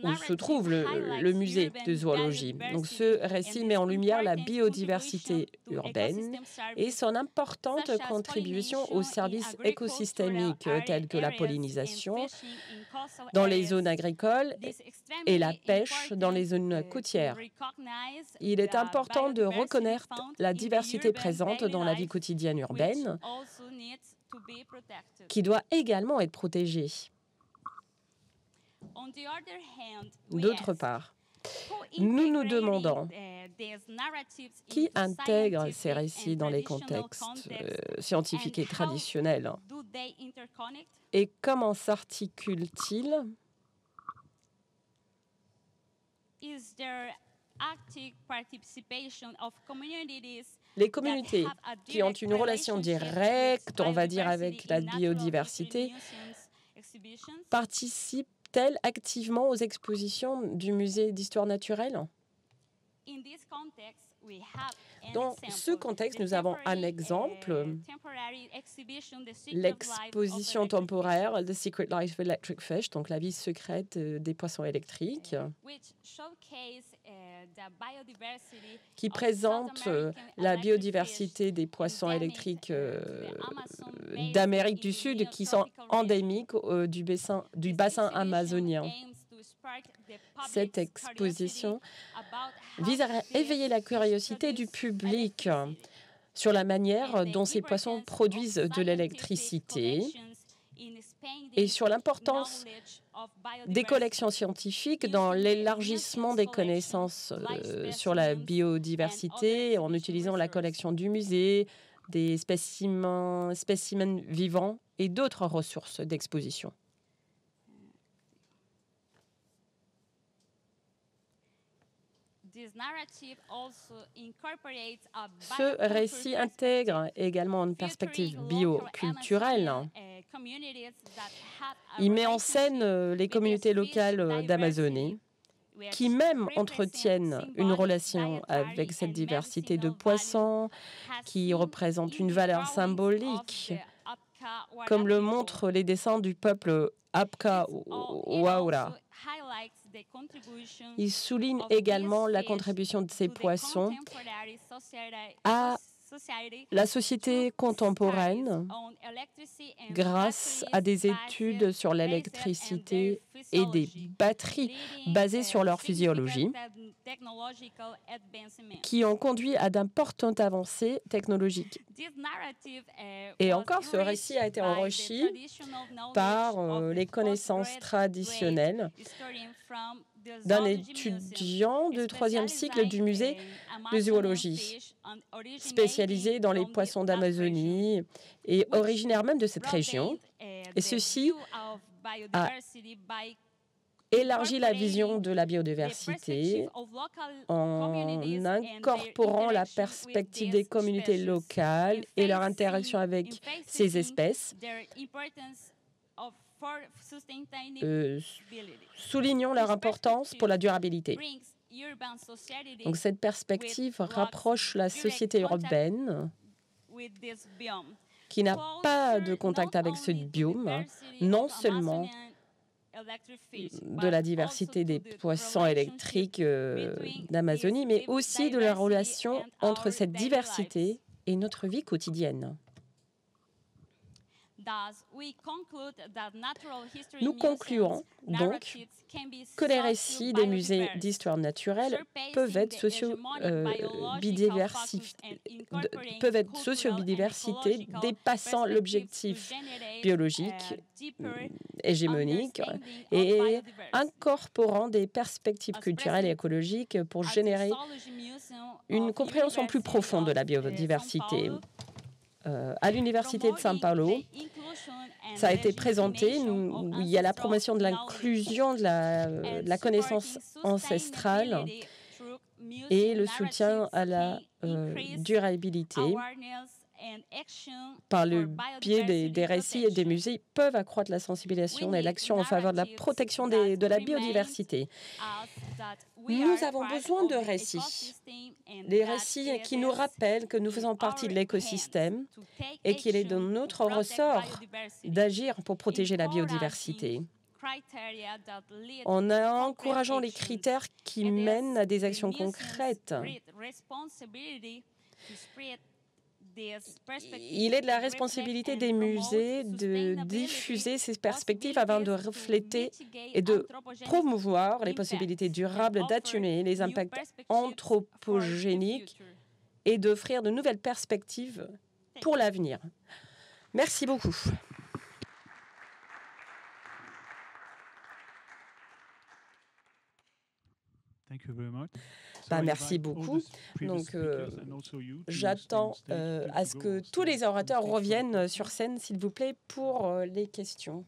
où se trouve le musée de zoologie. Donc, ce récit met en lumière la biodiversité urbaine et son importante contribution aux services écosystémiques tels que la pollinisation dans les zones agricoles et la pêche dans les zones côtières. Il est important de reconnaître la diversité présente dans la vie quotidienne urbaine, qui doit également être protégée. D'autre part, nous nous demandons qui intègre ces récits dans les contextes scientifiques et traditionnels et comment s'articulent-ils ? Les communautés qui ont une relation directe, on va dire, avec la biodiversité, participent-elles activement aux expositions du musée d'histoire naturelle ? Dans ce contexte, nous avons un exemple, l'exposition temporaire The Secret Life of Electric Fish, donc la vie secrète des poissons électriques, qui présente la biodiversité des poissons électriques d'Amérique du Sud qui sont endémiques du bassin amazonien. Cette exposition vise à éveiller la curiosité du public sur la manière dont ces poissons produisent de l'électricité et sur l'importance des collections scientifiques dans l'élargissement des connaissances sur la biodiversité en utilisant la collection du musée, des spécimens vivants et d'autres ressources d'exposition. Ce récit intègre également une perspective bioculturelle. Il met en scène les communautés locales d'Amazonie qui même entretiennent une relation avec cette diversité de poissons qui représente une valeur symbolique, comme le montrent les dessins du peuple Apka-Waura. Il souligne également la contribution de ces poissons à la société contemporaine grâce à des études sur l'électricité et des batteries basées sur leur physiologie qui ont conduit à d'importantes avancées technologiques. Et encore, ce récit a été enrichi par les connaissances traditionnelles d'un étudiant de 3e cycle du musée de zoologie, spécialisé dans les poissons d'Amazonie et originaire même de cette région. Et ceci a élargi la vision de la biodiversité en incorporant la perspective des communautés locales et leur interaction avec ces espèces, soulignant leur importance pour la durabilité. Donc cette perspective rapproche la société urbaine qui n'a pas de contact avec ce biome, non seulement de la diversité des poissons électriques d'Amazonie, mais aussi de la relation entre cette diversité et notre vie quotidienne. Nous concluons donc que les récits des musées d'histoire naturelle peuvent être socio-biodiversité dépassant l'objectif biologique hégémonique et incorporant des perspectives culturelles et écologiques pour générer une compréhension plus profonde de la biodiversité. À l'Université de São Paulo, ça a été présenté, où il y a la promotion de l'inclusion de la connaissance ancestrale et le soutien à la durabilité par le biais des récits et des musées peuvent accroître la sensibilisation et l'action en faveur de la protection de la biodiversité. Nous avons besoin de récits, des récits qui nous rappellent que nous faisons partie de l'écosystème et qu'il est de notre ressort d'agir pour protéger la biodiversité. En encourageant les critères qui mènent à des actions concrètes. Il est de la responsabilité des musées de diffuser ces perspectives afin de refléter et de promouvoir les possibilités durables d'atténuer les impacts anthropogéniques et d'offrir de nouvelles perspectives pour l'avenir. Merci beaucoup. Merci beaucoup. Donc, j'attends à ce que tous les orateurs reviennent sur scène, s'il vous plaît, pour les questions.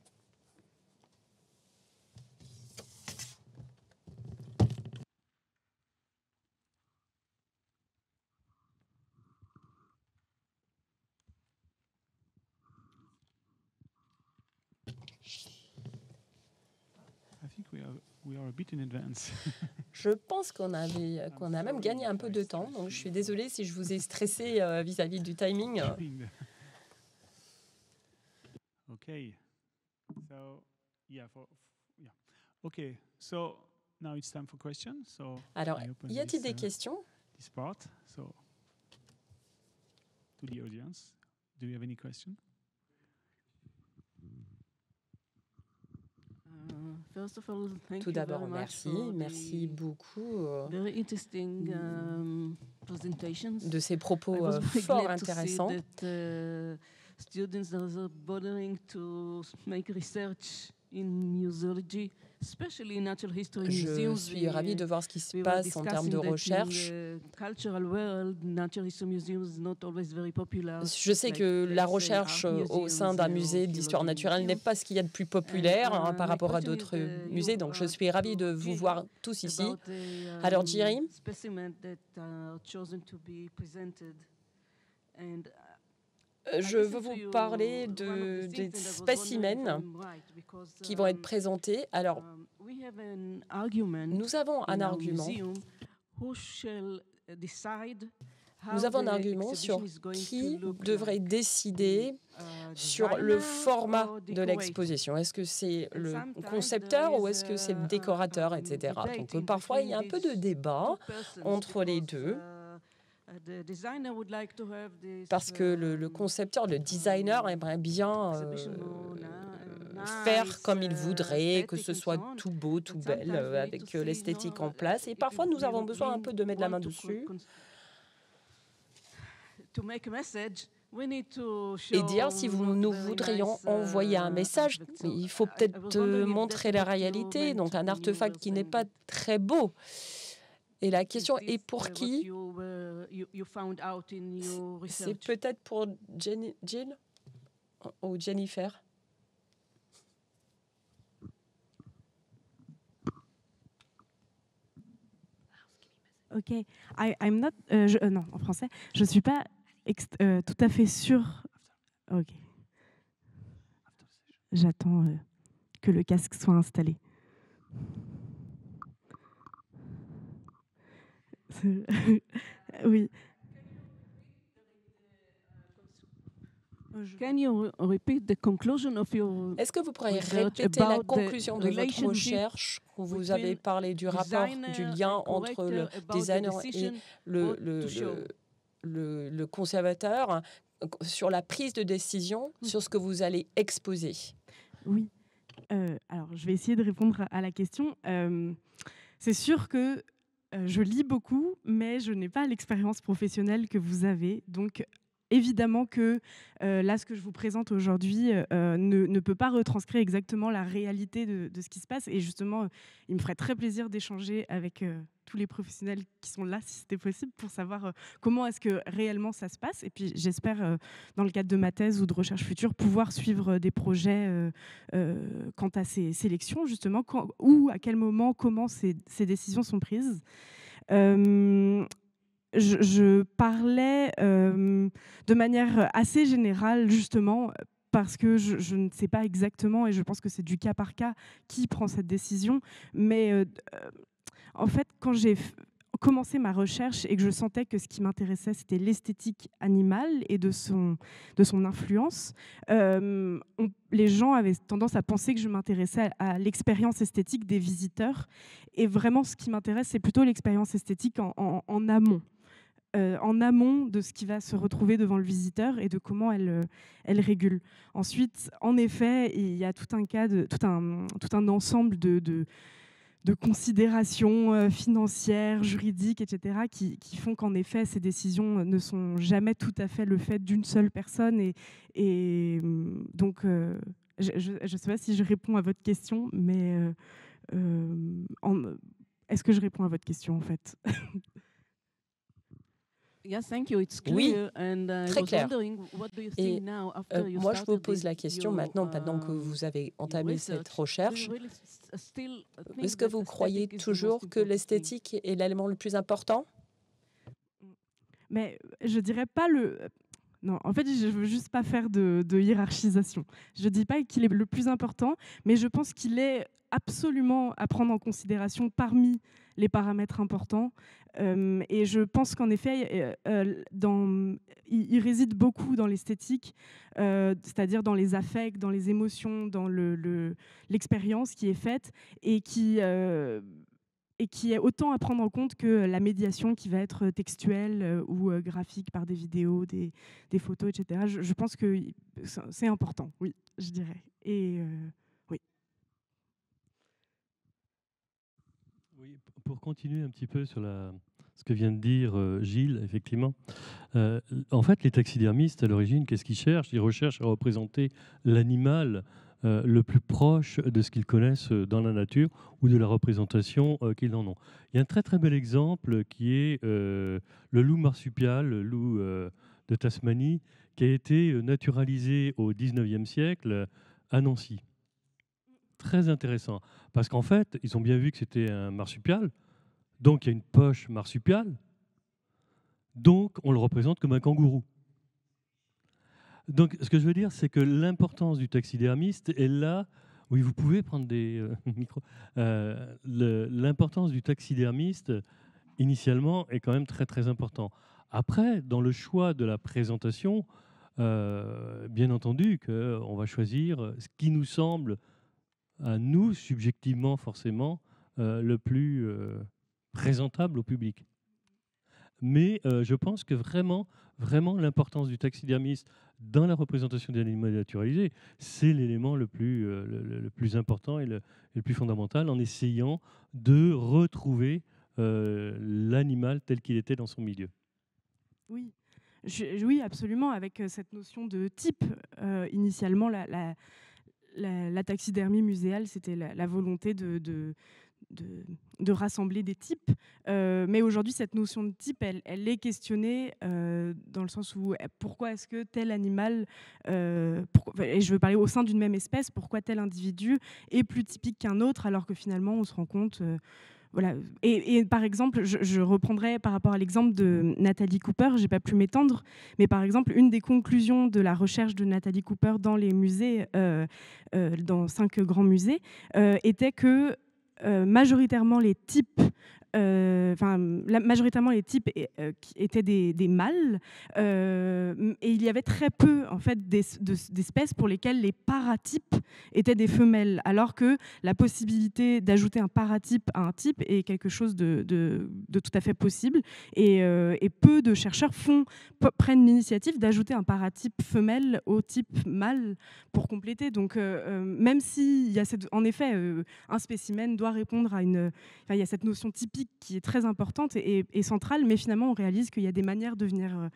Je pense qu'on a même gagné un peu de temps, donc je suis désolée si je vous ai stressé vis-à-vis du timing. Okay. So, Okay. So now it's time for questions. So alors, y a-t-il des questions? This part. So to the audience, do you have any questions? Tout d'abord, merci beaucoup de ces propos fort intéressants. Je suis ravie de voir ce qui se passe en termes de recherche. Je sais que la recherche au sein d'un musée d'histoire naturelle n'est pas ce qu'il y a de plus populaire par rapport à d'autres musées, donc je suis ravie de vous voir tous ici. Alors, Jiri, je veux vous parler des spécimens qui vont être présentés. Alors, nous avons un argument. Nous avons un argument sur qui devrait décider sur le format de l'exposition. Est-ce que c'est le concepteur ou est-ce que c'est le décorateur, etc. Donc parfois, il y a un peu de débat entre les deux. Parce que le concepteur, le designer aimerait bien faire comme il voudrait, que ce soit tout beau, tout belle, avec l'esthétique en place. Et parfois, nous avons besoin un peu de mettre la main dessus et dire si nous voudrions envoyer un message, il faut peut-être montrer la réalité, donc un artefact qui n'est pas très beau. Et la question est pour qui? C'est peut-être pour Jill ou Jennifer. Ok, I'm not. Non, en français, je suis pas tout à fait sûre. Ok. J'attends que le casque soit installé. Oui. Est-ce que vous pourriez répéter la conclusion de votre recherche où vous avez parlé du rapport, du lien entre le designer et le conservateur sur la prise de décision, sur ce que vous allez exposer? Oui. Alors, je vais essayer de répondre à la question. C'est sûr que je lis beaucoup, mais je n'ai pas l'expérience professionnelle que vous avez. Donc, évidemment que là, ce que je vous présente aujourd'hui ne peut pas retranscrire exactement la réalité de ce qui se passe. Et justement, il me ferait très plaisir d'échanger avec tous les professionnels qui sont là, si c'était possible, pour savoir comment est-ce que réellement ça se passe. Et puis, j'espère, dans le cadre de ma thèse ou de recherche future, pouvoir suivre des projets quant à ces sélections, justement, où, à quel moment, comment ces décisions sont prises. Je parlais de manière assez générale, justement, parce que je ne sais pas exactement, et je pense que c'est du cas par cas, qui prend cette décision. Mais en fait, quand j'ai commencé ma recherche et que je sentais que ce qui m'intéressait, c'était l'esthétique animale et de son influence, les gens avaient tendance à penser que je m'intéressais à l'expérience esthétique des visiteurs. Et vraiment, ce qui m'intéresse, c'est plutôt l'expérience esthétique en amont. En amont de ce qui va se retrouver devant le visiteur et de comment elle régule. Ensuite, en effet, il y a tout un ensemble de considérations financières, juridiques, etc., qui font qu'en effet, ces décisions ne sont jamais tout à fait le fait d'une seule personne. Et donc, je ne sais pas si je réponds à votre question, mais est-ce que je réponds à votre question, en fait? Oui, très clair. Et moi, je vous pose la question maintenant que vous avez entamé cette recherche. Est-ce que vous croyez toujours que l'esthétique est l'élément le plus important? Mais je dirais pas Non, en fait, je ne veux juste pas faire de hiérarchisation. Je ne dis pas qu'il est le plus important, mais je pense qu'il est absolument à prendre en considération parmi les paramètres importants. Et je pense qu'en effet, il réside beaucoup dans l'esthétique, c'est-à-dire dans les affects, dans les émotions, dans l'expérience qui est faite et qui est autant à prendre en compte que la médiation qui va être textuelle ou graphique par des vidéos, des photos, etc. Je pense que c'est important, oui, je dirais. Et oui. Oui, pour continuer un petit peu sur ce que vient de dire Gilles, effectivement. En fait, les taxidermistes, à l'origine, qu'est-ce qu'ils cherchent? Ils recherchent à représenter l'animal le plus proche de ce qu'ils connaissent dans la nature ou de la représentation qu'ils en ont. Il y a un très très bel exemple qui est le loup marsupial, le loup de Tasmanie, qui a été naturalisé au 19e siècle à Nancy. Très intéressant, parce qu'en fait, ils ont bien vu que c'était un marsupial, donc il y a une poche marsupiale, donc on le représente comme un kangourou. Donc, ce que je veux dire, c'est que l'importance du taxidermiste est là. Oui, vous pouvez prendre des micros. L'importance du taxidermiste, initialement, est quand même très, très important. Après, dans le choix de la présentation, bien entendu qu'on va choisir ce qui nous semble, à nous, subjectivement, forcément, le plus présentable au public. Mais je pense que vraiment l'importance du taxidermiste dans la représentation des animaux naturalisés, c'est l'élément le plus important et le plus fondamental, en essayant de retrouver l'animal tel qu'il était dans son milieu. Oui, oui, absolument, avec cette notion de type. Initialement, la taxidermie muséale, c'était la volonté de rassembler des types. Mais aujourd'hui, cette notion de type, elle est questionnée dans le sens où pourquoi est-ce que tel animal, et je veux parler au sein d'une même espèce, pourquoi tel individu est plus typique qu'un autre, alors que finalement, on se rend compte... voilà. Et par exemple, je reprendrai par rapport à l'exemple de Nathalie Cooper, je n'ai pas pu m'étendre, mais par exemple, une des conclusions de la recherche de Nathalie Cooper dans les musées, dans 5 grands musées, était que majoritairement les types majoritairement les types étaient des mâles, et il y avait très peu en fait d'espèces pour lesquelles les paratypes étaient des femelles, alors que la possibilité d'ajouter un paratype à un type est quelque chose de tout à fait possible, et peu de chercheurs prennent l'initiative d'ajouter un paratype femelle au type mâle pour compléter. Donc même s'il y a en effet un spécimen doit répondre à il y a cette notion typique qui est très importante et centrale, mais finalement on réalise qu'il y a des manières de venir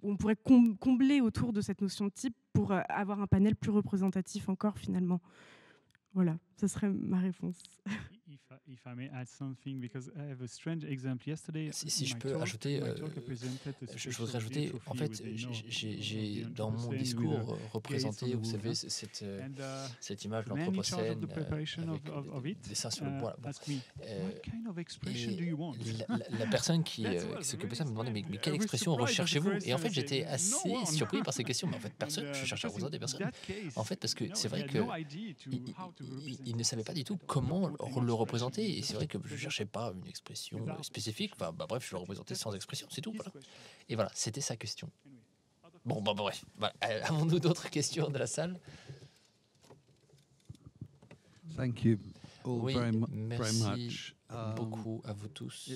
on pourrait combler autour de cette notion de type pour avoir un panel plus représentatif encore finalement. Voilà, ce serait ma réponse. Si je peux ajouter, je voudrais ajouter, en fait, j'ai dans mon discours représenté, vous savez, cette image de l'anthropocène avec des seins sur le bois. La personne qui s'occupe de ça me demandait mais quelle expression recherchez-vous? Et en fait, j'étais assez surpris par ces questions. Mais en fait, personne, je cherchais à représenter personne. En fait, parce que c'est vrai que il ne savait pas du tout comment le représenter. Et c'est vrai que je ne cherchais pas une expression spécifique. Enfin, bref, je le représentais sans expression, c'est tout. Voilà. Et voilà, c'était sa question. Bon, bref. Avons-nous d'autres questions de la salle? Thank you all oui, very much. Beaucoup à vous tous.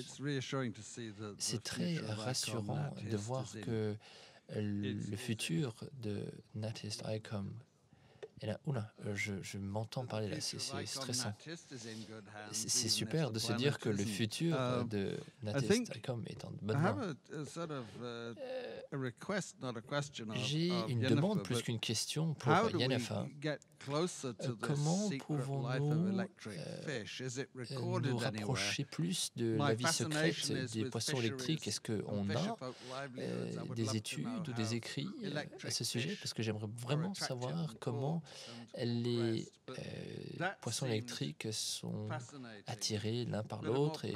C'est très rassurant de voir que le futur de Natist ICOM. Et là, je m'entends parler là, c'est stressant. C'est super de se dire que le futur de Natist ICOM est en bonne main. J'ai une demande plus qu'une question pour Yennefer. Comment pouvons-nous nous rapprocher plus de la vie secrète des poissons électriques? Est-ce qu'on a des études ou des écrits à ce sujet? Parce que j'aimerais vraiment savoir comment les poissons électriques sont attirés l'un par l'autre.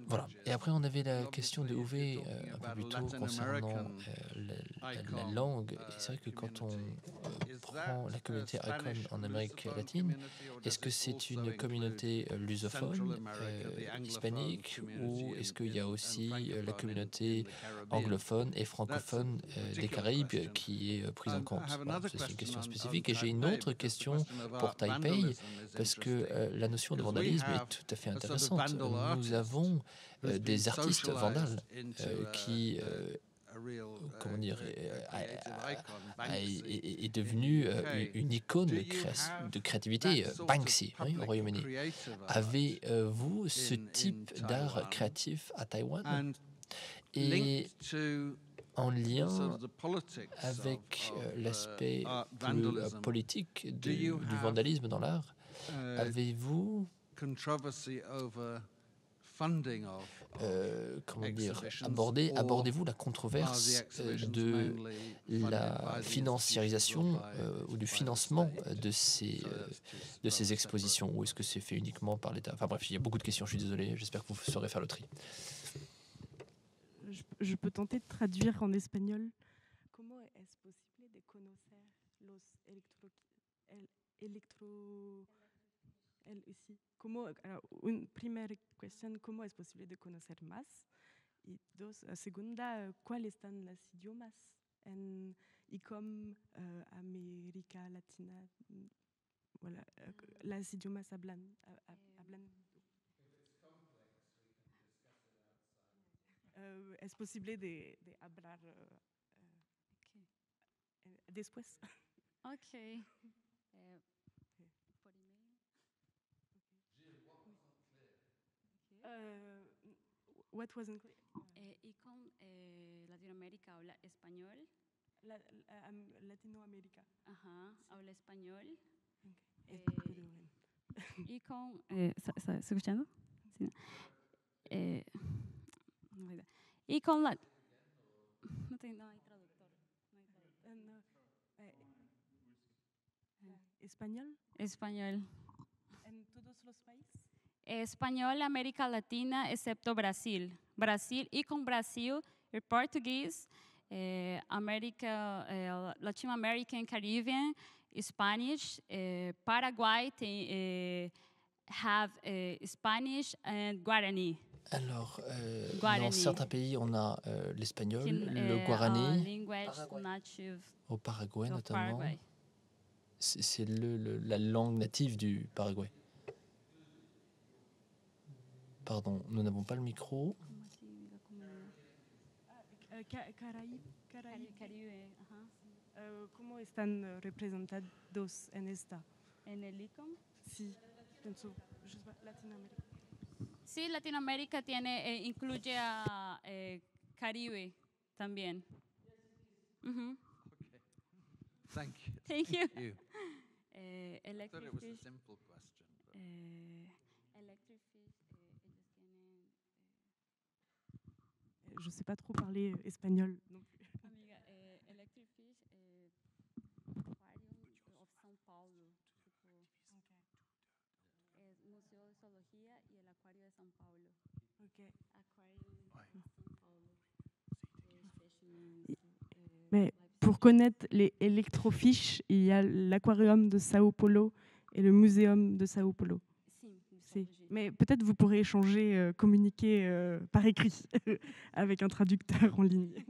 Voilà. Et après, on avait la question de Uwe un peu plus tôt concernant la langue. Et c'est vrai que quand on prend la communauté ICOM en Amérique latine, est-ce que c'est une communauté lusophone, hispanique, ou est-ce qu'il y a aussi la communauté anglophone et francophone des Caraïbes qui est prise en compte? Voilà, c'est une question spécifique. Et j'ai une autre question pour Taipei, parce que la notion de vandalisme est tout à fait intéressante. Nous avons des artistes vandales qui, comment dire, est devenu une icône de créativité, Banksy, oui, au Royaume-Uni. Avez-vous ce type d'art créatif à Taïwan? Et en lien avec l'aspect plus politique du vandalisme dans l'art, avez-vous comment dire, abordez-vous la controverse de la financiarisation ou du financement de ces expositions, ou est-ce que c'est fait uniquement par l'État? Enfin bref, il y a beaucoup de questions, je suis désolé, j'espère que vous saurez faire le tri. Je peux tenter de traduire en espagnol. Comment est-ce possible de connaître los une première question, ¿cómo es posible de conocer más? Y segunda, ¿cuáles están los idiomas en ICOM, América Latina? Voilà, los idiomas hablan. ¿Es posible de hablar después? Okay. What wasn't clear? ICOM Latinoamérica habla español. Latinoamérica. Ajá, habla español. ICOM. ¿Está escuchando? Sí. ICOM no hay traductor. ¿Español? Español. ¿En todos los países? Español, América Latina, excepto Brasil. Brasil e com Brasil, português, Latin American, Caribbean, Spanish, Paraguai tem have Spanish and Guarani. Alors, dans certains pays, on a l'espagnol, le guarani, au Paraguay notamment. C'est la langue native du Paraguay. Pardon, nous n'avons pas le micro. Caribe. ¿Cómo están representados en esta? ¿En el ICOM? Sí, pienso, Latinoamérica. Sí, Latinoamérica incluye a Caribe también. Okay. Thank you. Thank you. I thought it was a simple question. Electric fish, ellos tienen... Je ne sais pas trop parler espagnol non plus. Amiga, Electric Fish, Aquarium of São Paulo. Es Museo de Zoología y el Acuario de São Paulo. Okay. Aquarium de São Paulo. Mais pour connaître les electrofiches, il y a l'aquarium de Sao Paulo et le muséum de Sao Paulo. Si. Mais peut-être vous pourrez échanger, communiquer par écrit avec un traducteur en ligne.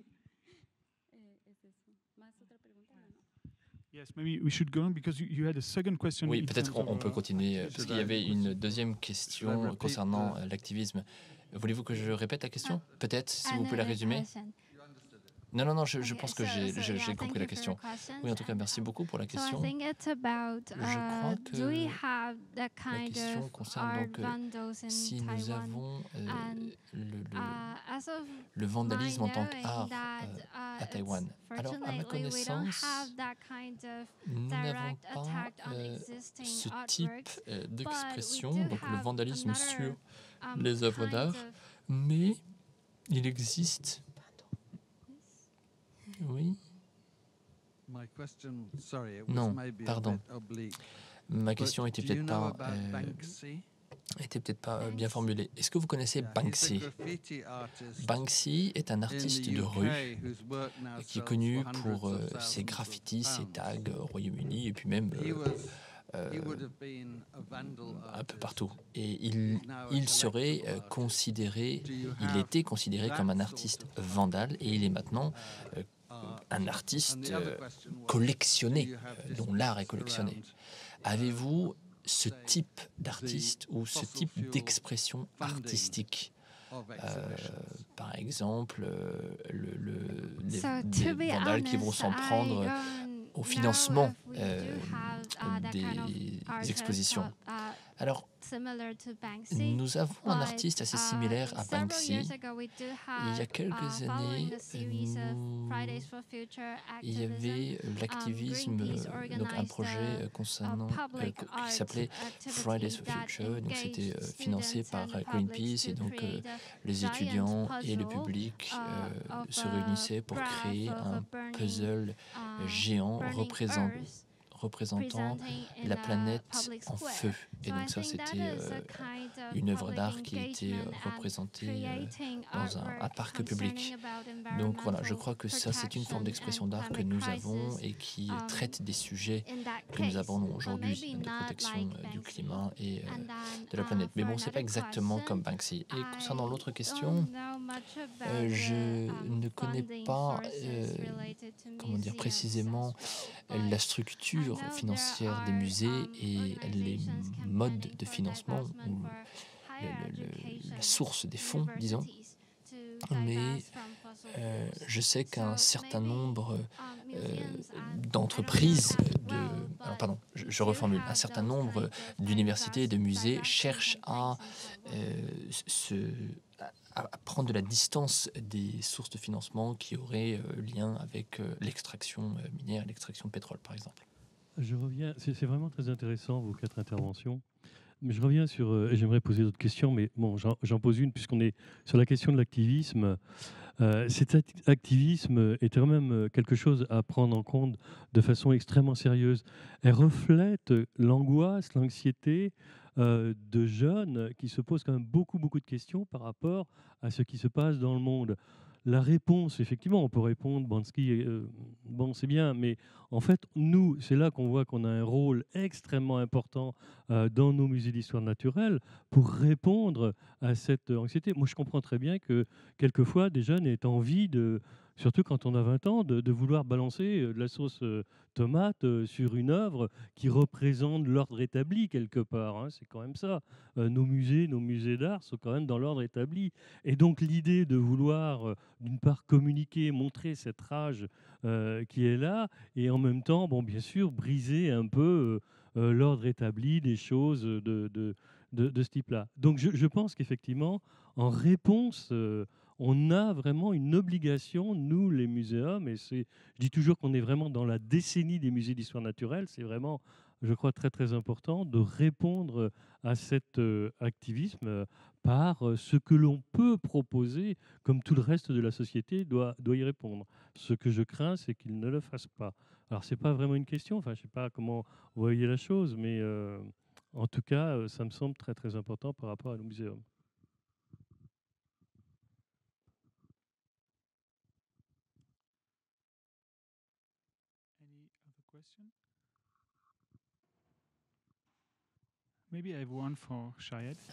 Yes, maybe we should go on because you had a second question. Oui, peut-être on peut continuer parce qu'il y avait une deuxième question concernant l'activisme. Voulez-vous que je répète la question? Peut-être, si vous pouvez la résumer. Non, je pense que j'ai compris la question. Oui, en tout cas, merci beaucoup pour la question. Je crois que la question concerne donc si nous avons le vandalisme en tant qu'art à Taïwan. Alors, à ma connaissance, nous n'avons pas ce type d'expression, donc le vandalisme sur les œuvres d'art, mais il existe... Oui. Non, pardon. Ma question était peut-être pas bien formulée. Est-ce que vous connaissez Banksy? Banksy est un artiste de rue qui est connu pour ses graffitis, ses tags au Royaume-Uni et puis même un peu partout. Et il serait considéré, il était considéré comme un artiste vandale et il est maintenant un artiste collectionné, dont l'art est collectionné. Avez-vous ce type d'artiste ou ce type d'expression artistique? Par exemple, les vandales qui vont s'en prendre au financement des expositions. Alors, nous avons un artiste assez similaire à Banksy. Il y a quelques années, il y avait l'activisme, donc un projet concernant qui s'appelait Fridays for Future. Donc c'était financé par Greenpeace et donc les étudiants et le public se réunissaient pour créer un puzzle géant représentant la planète en feu. Et donc ça, c'était une œuvre d'art qui était représentée dans un parc public. Donc voilà, je crois que ça, c'est une forme d'expression d'art que nous avons et qui traite des sujets que nous abordons aujourd'hui, de protection du climat et de la planète. Mais bon, c'est pas exactement comme Banksy. Et concernant l'autre question, je ne connais pas comment dire précisément la structure financière des musées et les modes de financement ou la source des fonds, disons. Mais je sais qu'un certain nombre d'entreprises, je reformule, un certain nombre d'universités et de musées cherchent à prendre de la distance des sources de financement qui auraient lien avec l'extraction minière, l'extraction de pétrole, par exemple. Je reviens, c'est vraiment très intéressant, vos 4 interventions. Mais je reviens sur, et j'aimerais poser d'autres questions, mais bon, j'en pose une, puisqu'on est sur la question de l'activisme. Cet activisme est quand même quelque chose à prendre en compte de façon extrêmement sérieuse. Elle reflète l'angoisse, l'anxiété de jeunes qui se posent quand même beaucoup de questions par rapport à ce qui se passe dans le monde. la réponse, effectivement, on peut répondre, Bansky, bon, c'est bien, mais en fait, nous, c'est là qu'on voit qu'on a un rôle extrêmement important dans nos musées d'histoire naturelle pour répondre à cette anxiété. Moi, je comprends très bien que quelquefois, des jeunes aient envie de, surtout quand on a 20 ans, de vouloir balancer de la sauce tomate sur une œuvre qui représente l'ordre établi quelque part. Hein, c'est quand même ça. Nos musées d'art sont quand même dans l'ordre établi. Et donc l'idée de vouloir, d'une part, communiquer, montrer cette rage qui est là, et en même temps, bon, bien sûr, briser un peu l'ordre établi des choses de ce type-là. Donc je pense qu'effectivement, en réponse, on a vraiment une obligation, nous, les muséums, et je dis toujours qu'on est vraiment dans la décennie des musées d'histoire naturelle, c'est vraiment, je crois, très très important de répondre à cet activisme par ce que l'on peut proposer, comme tout le reste de la société doit y répondre. Ce que je crains, c'est qu'ils ne le fassent pas. Alors, ce n'est pas vraiment une question, enfin, je ne sais pas comment vous voyez la chose, mais en tout cas, ça me semble très très important par rapport à nos muséums.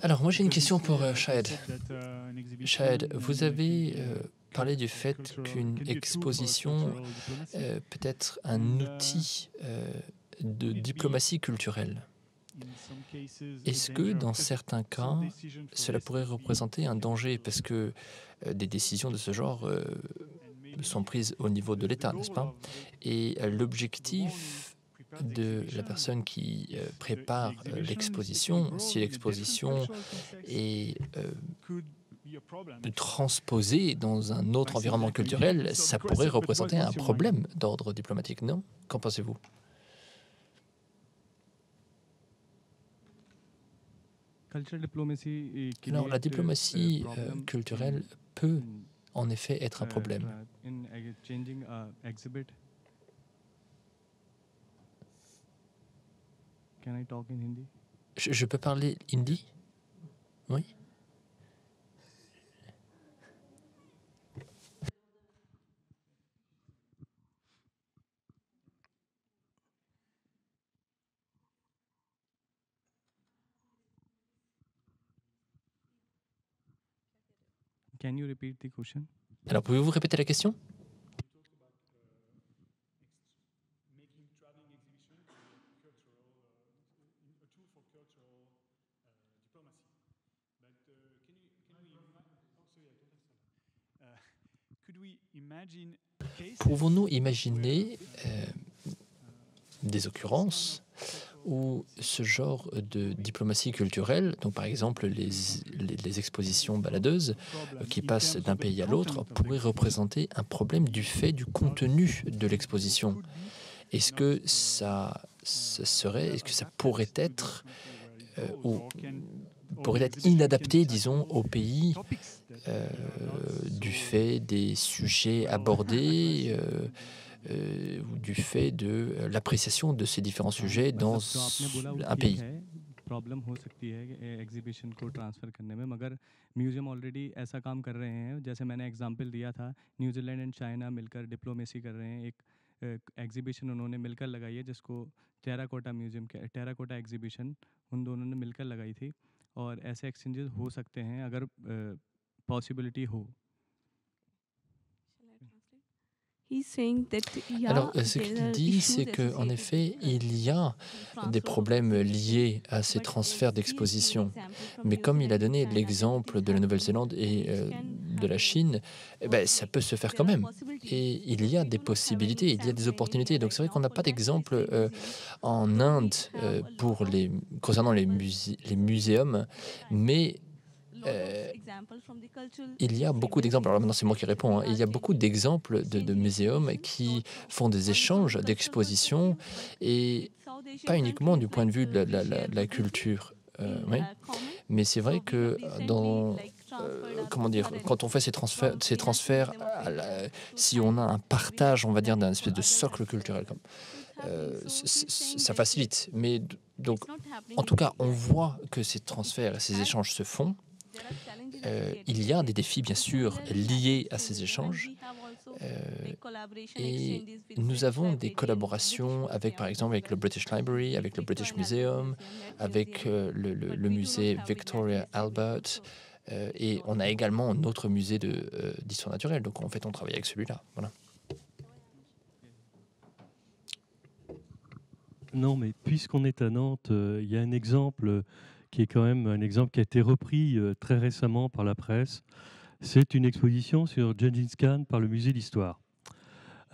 Alors, moi j'ai une question pour Shahid. Shahid, vous avez parlé du fait qu'une exposition peut être un outil de diplomatie culturelle. Est-ce que dans certains cas, cela pourrait représenter un danger parce que des décisions de ce genre sont prises au niveau de l'État, n'est-ce pas? Et l'objectif de la personne qui prépare l'exposition, si l'exposition est transposée dans un autre environnement culturel, ça pourrait représenter un problème d'ordre diplomatique, non? Qu'en pensez-vous? Alors, la diplomatie culturelle peut en effet être un problème. Je peux parler hindi? Oui. Alors, pouvez-vous répéter la question? Pouvons-nous imaginer des occurrences où ce genre de diplomatie culturelle, donc par exemple les expositions baladeuses qui passent d'un pays à l'autre, pourraient représenter un problème du fait du contenu de l'exposition? Est-ce que est-ce que ça pourrait être inadapté, disons, au pays du fait des sujets abordés ou du fait de l'appréciation de ces différents sujets dans un pays? Problem हो सकती है एग्जीबिशन को ट्रांसफ़र करने में, मगर museum already ऐसा काम कर रहे हैं. जैसे मैंने एग्जांपल दिया था, न्यूजीलैंड एंड चाइना मिलकर डिप्लोमेसी कर रहे हैं. एक एग्जीबिशन उन्होंने मिलकर लगाई है जिसको टेराकोटा म्यूज़ियम टेराकोटा एग्जीबिशन उन दोनों ने मिलकर लगाई थी. और ऐसे एक्सचेंजेस हो सकते हैं अगर पॉसिबिलिटी हो. Alors, ce qu'il dit, c'est qu'en effet, il y a des problèmes liés à ces transferts d'exposition. Mais comme il a donné l'exemple de la Nouvelle-Zélande et de la Chine, eh ben, ça peut se faire quand même. Et il y a des possibilités, il y a des opportunités. Donc c'est vrai qu'on n'a pas d'exemple en Inde concernant les muséums, mais il y a beaucoup d'exemples, alors maintenant c'est moi qui réponds, hein. Il y a beaucoup d'exemples de muséums qui font des échanges d'expositions et pas uniquement du point de vue de la culture, oui. Mais c'est vrai que comment dire, quand on fait ces transferts si on a un partage, on va dire, d'un espèce de socle culturel, ça facilite. Mais donc, en tout cas, on voit que ces transferts et ces échanges se font. il y a des défis, bien sûr, liés à ces échanges. Et nous avons des collaborations avec, par exemple, avec le British Library, avec le British Museum, avec le musée Victoria Albert. Et on a également un autre musée d'histoire naturelle. Donc, en fait, on travaille avec celui-là. Voilà. Non, mais puisqu'on est à Nantes, il y a un exemple qui est quand même un exemple qui a été repris très récemment par la presse. C'est une exposition sur Gengis Khan par le musée d'histoire.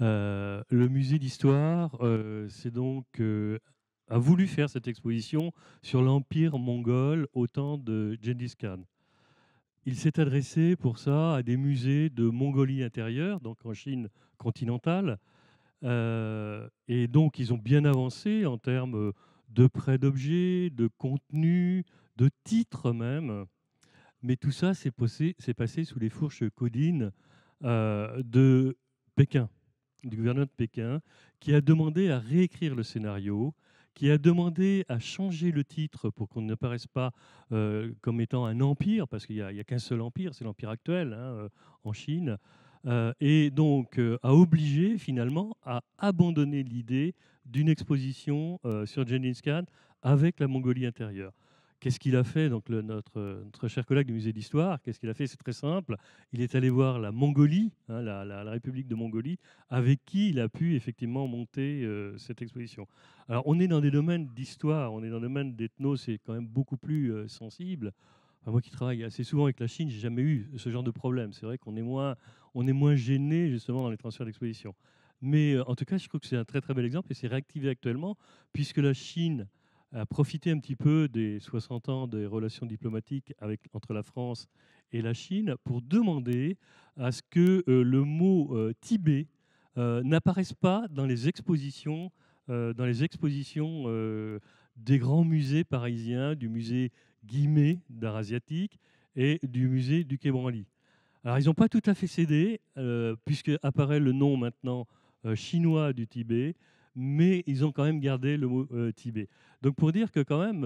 Le musée d'histoire, a voulu faire cette exposition sur l'empire mongol au temps de Gengis Khan. Il s'est adressé pour ça à des musées de Mongolie intérieure, donc en Chine continentale. Et donc, ils ont bien avancé en termes de prêt d'objets, de contenu, de titres même. Mais tout ça s'est passé sous les fourches caudines de Pékin, du gouvernement de Pékin, qui a demandé à réécrire le scénario, qui a demandé à changer le titre pour qu'on ne paraisse pas comme étant un empire, parce qu'il n'y a qu'un seul empire, c'est l'empire actuel en Chine, et donc a obligé finalement à abandonner l'idée d'une exposition sur Gengis Khan avec la Mongolie intérieure. Qu'est-ce qu'il a fait, donc notre cher collègue du musée d'histoire, qu'est-ce qu'il a fait? C'est très simple. Il est allé voir la Mongolie, la République de Mongolie, avec qui il a pu effectivement monter cette exposition. Alors, on est dans des domaines d'histoire, on est dans des domaines d'ethno, c'est quand même beaucoup plus sensible. Enfin, moi qui travaille assez souvent avec la Chine, j'ai jamais eu ce genre de problème. C'est vrai qu'on est moins gêné justement dans les transferts d'exposition. Mais en tout cas, je trouve que c'est un très très bel exemple et c'est réactivé actuellement puisque la Chine a profité un petit peu des 60 ans des relations diplomatiques entre la France et la Chine pour demander à ce que le mot Tibet n'apparaisse pas dans les expositions, des grands musées parisiens, du musée Guimet d'art asiatique et du musée du Quai Branly. Alors, ils n'ont pas tout à fait cédé, puisque apparaît le nom maintenant chinois du Tibet, mais ils ont quand même gardé le mot Tibet. Donc, pour dire que quand même,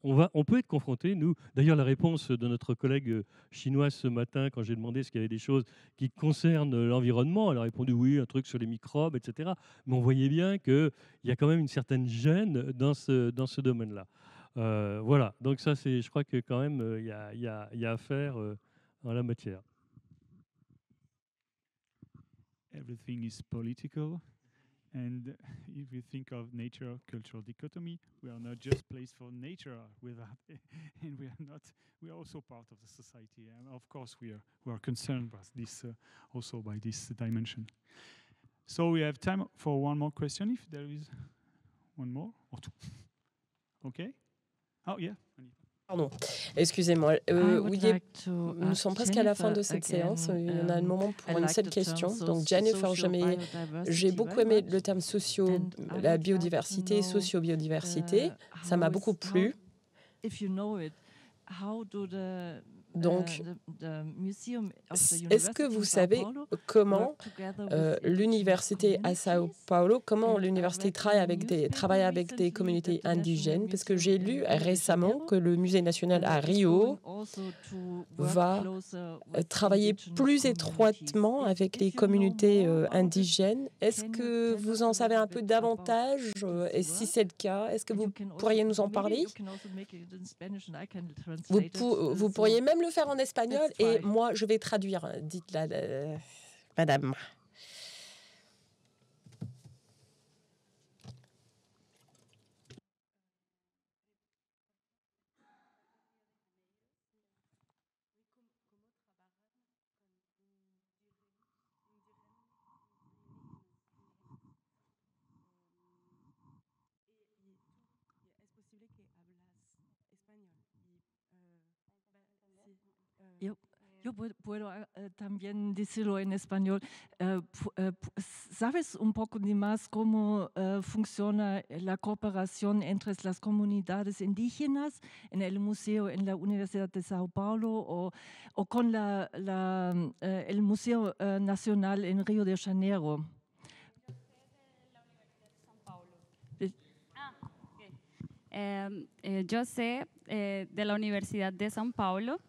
on peut être confronté, nous. D'ailleurs, la réponse de notre collègue chinoise ce matin, quand j'ai demandé s'il y avait des choses qui concernent l'environnement, elle a répondu oui, un truc sur les microbes, etc. Mais on voyait bien qu'il y a quand même une certaine gêne dans ce domaine-là. Voilà, donc ça, je crois que quand même, il y a à faire en la matière. Everything is political. And if we think of nature-cultural dichotomy, we are not just placed for nature and we are also part of the society. And of course, we are concerned by this, also by this dimension. So we have time for one more question, if there is one more or two. Okay? Oh, yeah. Pardon, excusez-moi. Nous sommes presque à la fin de cette séance. Il y en a un moment pour une seule question. Donc, Jennifer, j'ai beaucoup aimé le terme la biodiversité, socio-biodiversité. Ça m'a beaucoup plu. Donc, est-ce que vous savez comment l'université à Sao Paulo, comment l'université travaille avec des communautés indigènes? Parce que j'ai lu récemment que le Musée national à Rio va travailler plus étroitement avec les communautés indigènes. Est-ce que vous en savez un peu davantage? Et si c'est le cas, est-ce que vous pourriez nous en parler? Vous pourriez même le faire en espagnol et moi je vais traduire. Dites-la, madame. Yo puedo también decirlo en español. ¿Sabes un poco más cómo funciona la cooperación entre las comunidades indígenas en el museo en la Universidad de Sao Paulo o con el Museo Nacional en Río de Janeiro? Yo sé de la Universidad de São Paulo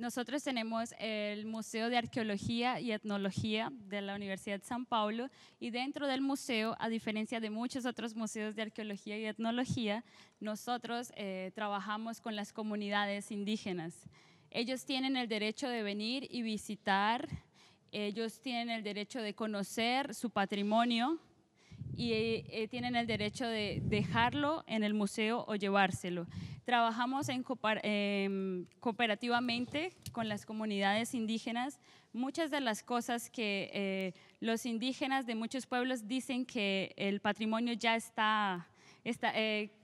Nosotros tenemos el Museo de Arqueología y Etnología de la Universidad de São Paulo y dentro del museo, a diferencia de muchos otros museos de arqueología y etnología, nosotros trabajamos con las comunidades indígenas. Ellos tienen el derecho de venir y visitar, ellos tienen el derecho de conocer su patrimonio y tienen el derecho de dejarlo en el museo o llevárselo. Trabajamos cooperativamente con las comunidades indígenas. Muchas de las cosas que los indígenas de muchos pueblos dicen que el patrimonio ya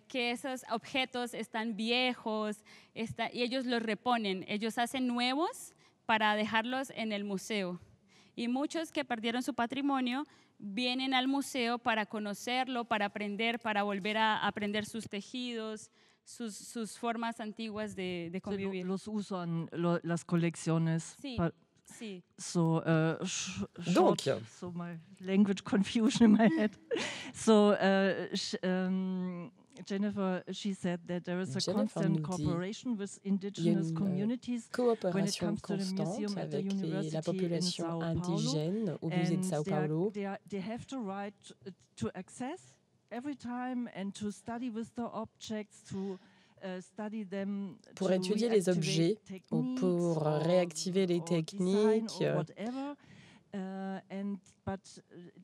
que esos objetos están viejos y ellos los reponen. Ellos hacen nuevos para dejarlos en el museo. Y muchos que perdieron su patrimonio vienen al museo para conocerlo, para aprender, para volver a aprender sus tejidos, sus formas antiguas de convivir. Los usan las colecciones. Sí, sí. So, Donc, so my language confusion in my head. So, Jennifer, she said that there is a constant cooperation with indigenous communities when it comes to the museum at the university la population indigène au musée de São Paulo. They have the right to access every time and to study with the objects, to study them, pour étudier les objets ou pour réactiver les techniques.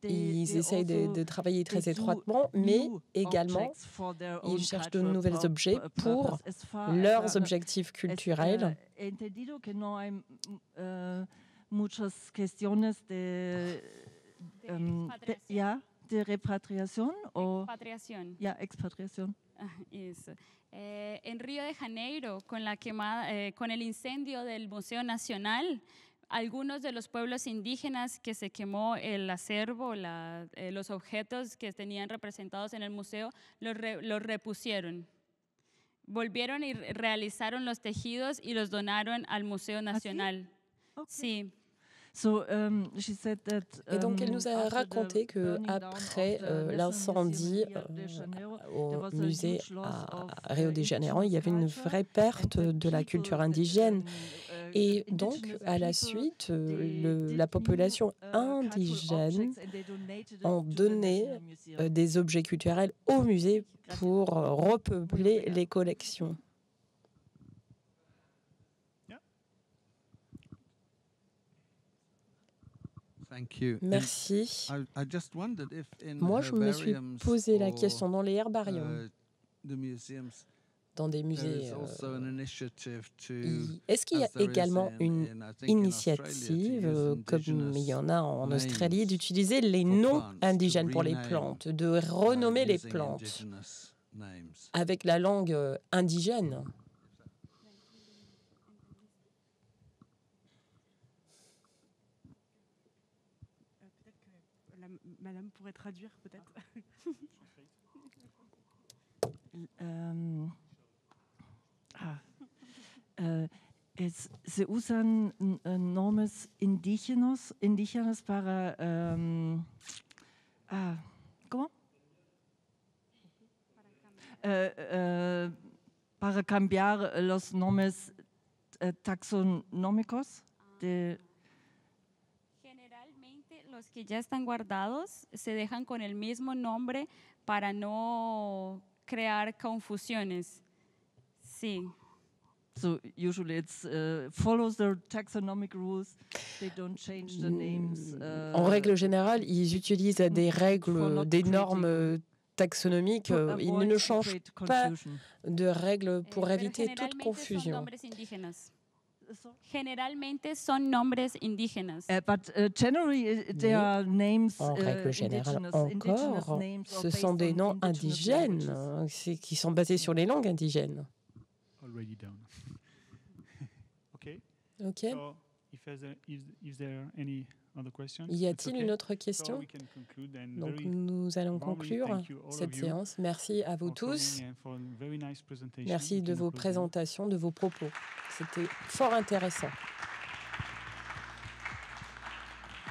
Ils essayent de travailler très étroitement, mais également, ils cherchent de nouveaux objets pour leurs objectifs culturels. De repatriación o expatriación. En Río de Janeiro, con el incendio del Museo Nacional, algunos de los pueblos indígenas que se quemó el acervo, los objetos que tenían representados en el museo, los repusieron. Volvieron y realizaron los tejidos y los donaron al Museo Nacional. Okay. Sí. So, she said that, et donc elle nous a raconté qu'après l'incendie au musée à Rio de Janeiro, il y avait une vraie perte de la culture indigène. Et donc, à la suite, la population indigène ont donné des objets culturels au musée pour repeupler les collections. Merci. Moi, je me suis posé la question dans les herbariums, dans des musées. Est-ce qu'il y a également une initiative, comme il y en a en Australie, d'utiliser les noms indigènes pour les plantes, de renommer les plantes avec la langue indigène? Madame pourrait traduire peut-être. Se usan nombres indígenas para ¿cómo? Para cambiar los nombres taxonómicos de. Los que ya están guardados se dejan con el mismo nombre para no crear confusiones. Sí. So usually it's follows the taxonomic rules. They don't change the names. En règle générale, ils utilisent des règles, des normes taxonomiques. Ils ne changent pas de règles pour éviter toute confusion. Généralement, son nombres indígenas. But generally, there are names. En règle générale, encore, ce sont des noms indigènes qui sont basés sur les langues indigènes. Already done. Okay. So, is there any other questions? Y a-t-il une autre question? Donc nous allons conclure cette séance. Merci à vous tous. Merci de vos présentations, de vos propos. C'était fort intéressant.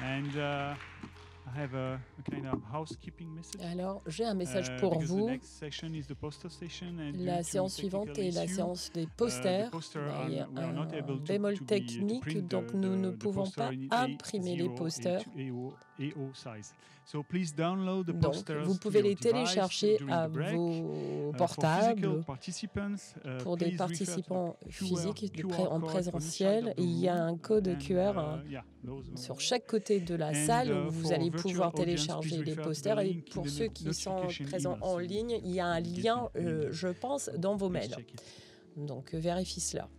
And Alors, j'ai un message pour vous. La séance suivante est la séance des posters. Il y a un bémol technique, donc nous ne pouvons pas imprimer les posters. Donc, vous pouvez les télécharger à vos portables. Pour des participants physiques en présentiel, il y a un code QR sur chaque côté de la salle où vous allez pouvoir télécharger les posters. Et pour ceux qui sont présents en ligne, il y a un lien, je pense, dans vos mails. Donc, vérifie cela.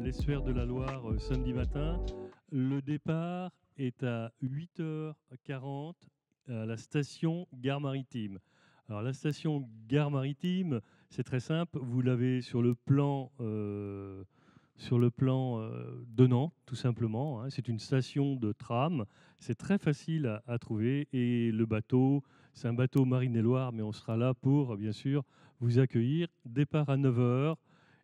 L'estuaire de la Loire samedi matin. Le départ est à 8h40 à la station Gare Maritime. Alors la station Gare Maritime, c'est très simple, vous l'avez sur le plan de Nantes, tout simplement. Hein. C'est une station de tram, c'est très facile à trouver et le bateau, c'est un bateau Marine-et-Loire, mais on sera là pour, bien sûr, vous accueillir. Départ à 9h.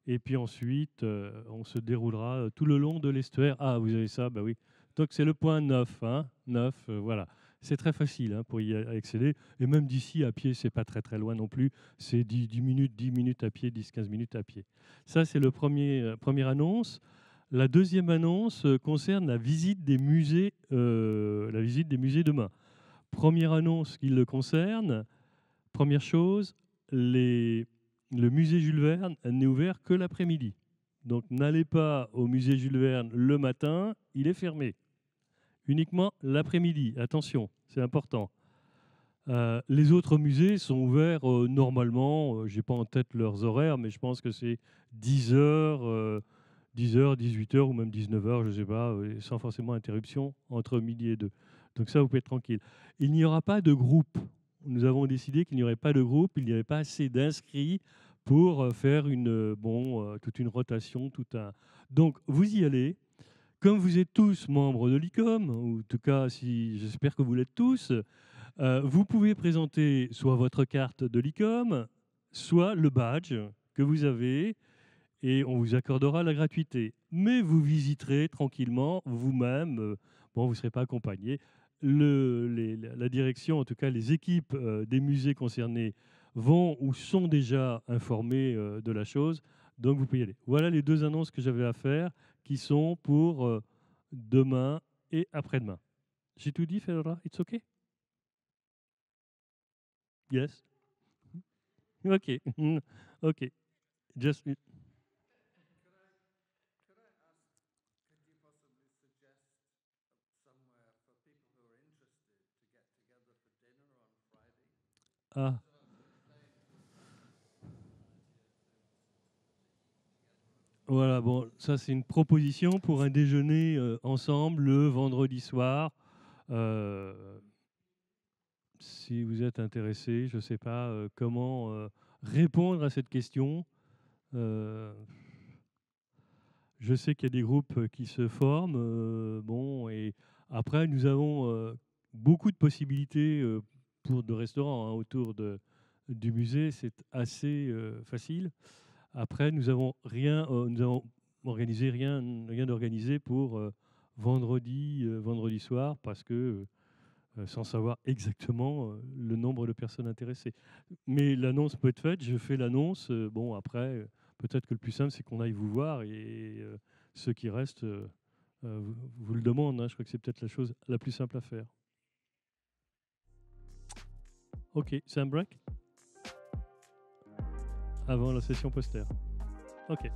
Et puis ensuite, on se déroulera tout le long de l'estuaire. Ah, vous avez ça, bah oui. Donc c'est le point 9, hein, 9, voilà. C'est très facile pour y accéder. Et même d'ici, à pied, c'est pas très très loin non plus. C'est 10 minutes à pied, 10-15 minutes à pied. Ça, c'est le première annonce. La deuxième annonce concerne la visite des musées demain. Première annonce qui le concerne. Première chose, le musée Jules Verne n'est ouvert que l'après-midi. Donc n'allez pas au musée Jules Verne le matin, il est fermé. Uniquement l'après-midi, attention, c'est important. Les autres musées sont ouverts normalement, je n'ai pas en tête leurs horaires, mais je pense que c'est 10h, 18h ou même 19h, je ne sais pas, sans forcément interruption entre midi et 2. Donc ça, vous pouvez être tranquille. Il n'y aura pas de groupe. Nous avons décidé qu'il n'y aurait pas de groupe, il n'y avait pas assez d'inscrits pour faire toute une rotation. Donc, vous y allez. Comme vous êtes tous membres de l'ICOM, ou en tout cas, j'espère que vous l'êtes tous, vous pouvez présenter soit votre carte de l'ICOM, soit le badge que vous avez, et on vous accordera la gratuité. Mais vous visiterez tranquillement vous-même. Vous ne serez pas accompagné. La direction, en tout cas les équipes des musées concernés, vont ou sont déjà informés de la chose, donc vous pouvez y aller. Voilà les deux annonces que j'avais à faire, qui sont pour demain et après-demain. J'ai tout dit, Fedora? It's okay? Yes? Okay. Okay. Just... Ah. Voilà, bon, ça c'est une proposition pour un déjeuner ensemble le vendredi soir. Si vous êtes intéressé, je ne sais pas comment répondre à cette question. Je sais qu'il y a des groupes qui se forment. Et après, nous avons beaucoup de possibilités de restaurants autour du musée. C'est assez facile. Après, nous avons organisé rien d'organisé pour vendredi soir, parce que sans savoir exactement le nombre de personnes intéressées. Mais l'annonce peut être faite, je fais l'annonce. Après, peut-être que le plus simple, c'est qu'on aille vous voir, et ceux qui restent vous le demandent. Je crois que c'est peut-être la chose la plus simple à faire. Ok, c'est un break avant la session poster. Ok.